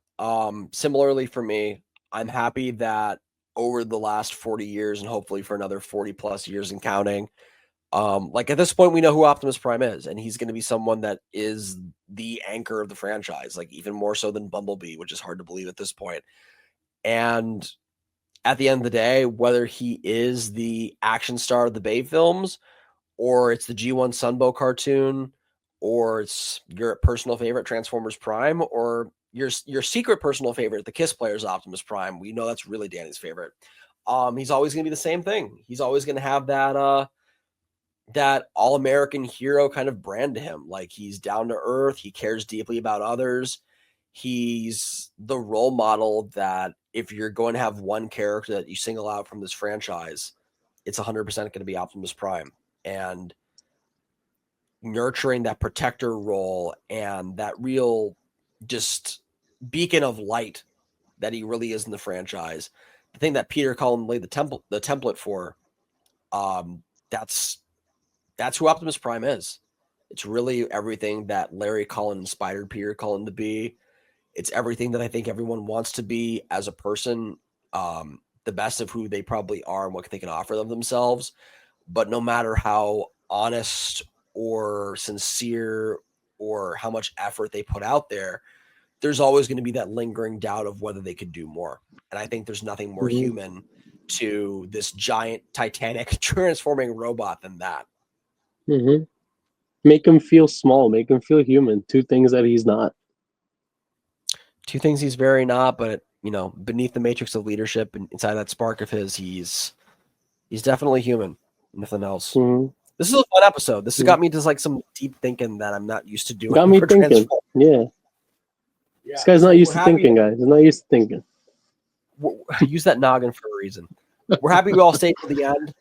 Similarly for me, I'm happy that over the last 40 years and hopefully for another 40 plus years and counting, like at this point, we know who Optimus Prime is, and he's going to be someone that is the anchor of the franchise, like even more so than Bumblebee, which is hard to believe at this point. And at the end of the day, whether he is the action star of the Bay films, or it's the G1 Sunbow cartoon, or it's your personal favorite Transformers Prime, or your secret personal favorite, the Kiss Players Optimus Prime, we know that's really Danny's favorite. He's always going to be the same thing. He's always going to have that all-American hero kind of brand to him. Like, he's down to earth. He cares deeply about others. He's the role model that if you're going to have one character that you single out from this franchise, it's 100% going to be Optimus Prime. And nurturing that protector role and that real just beacon of light that he really is in the franchise, the thing that Peter Cullen laid the template for, that's who Optimus Prime is. It's really everything that Larry Cullen inspired Peter Cullen to be. It's everything that I think everyone wants to be as a person, the best of who they probably are and what they can offer them themselves. But no matter how honest or sincere or how much effort they put out there, there's always going to be that lingering doubt of whether they could do more. And I think there's nothing more human to this giant Titanic transforming robot than that. Mm-hmm. Make him feel small, make him feel human. Two things that he's not. Two things he's very not, but beneath the matrix of leadership and inside that spark of his, he's definitely human. Nothing else. Mhm. This is a fun episode. This has got me to like some deep thinking that I'm not used to doing. Got me for thinking. Transform. Yeah. This guy's not used to thinking, guys. He's not used to thinking. Use that noggin for a reason. We're happy we all stayed to the end.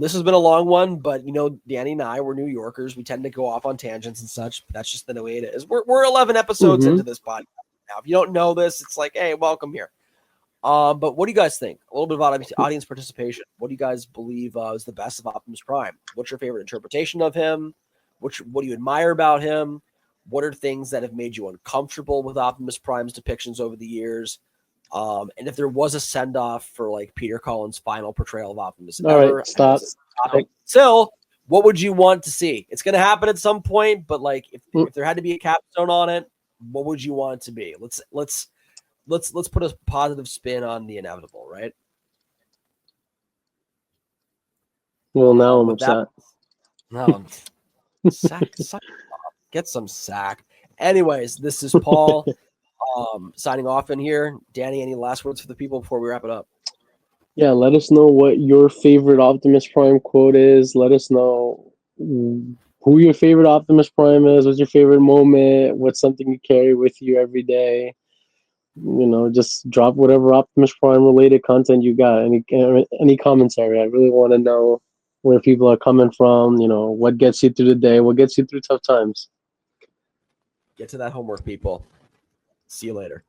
This has been a long one, but Danny and I, we're New Yorkers. We tend to go off on tangents and such. But that's just the way it is. We're 11 episodes into this podcast now. If you don't know this, it's like, hey, welcome here. But what do you guys think? A little bit about audience participation. What do you guys believe is the best of Optimus Prime? What's your favorite interpretation of him? What do you admire about him? What are things that have made you uncomfortable with Optimus Prime's depictions over the years? And if there was a send-off for like Peter Cullen's final portrayal of Optimus All ever, right, stop. Still, what would you want to see? It's going to happen at some point, but like if there had to be a capstone on it, what would you want it to be? Let's put a positive spin on the inevitable, right? Well, now I'm upset. No, sack, get some sack. Anyways, this is Paul signing off in here. Danny, any last words for the people before we wrap it up? Yeah, let us know what your favorite Optimus Prime quote is. Let us know who your favorite Optimus Prime is. What's your favorite moment? What's something you carry with you every day? Just drop whatever Optimus Prime related content you got. Any commentary. I really want to know where people are coming from. What gets you through the day. What gets you through tough times. Get to that homework, people. See you later.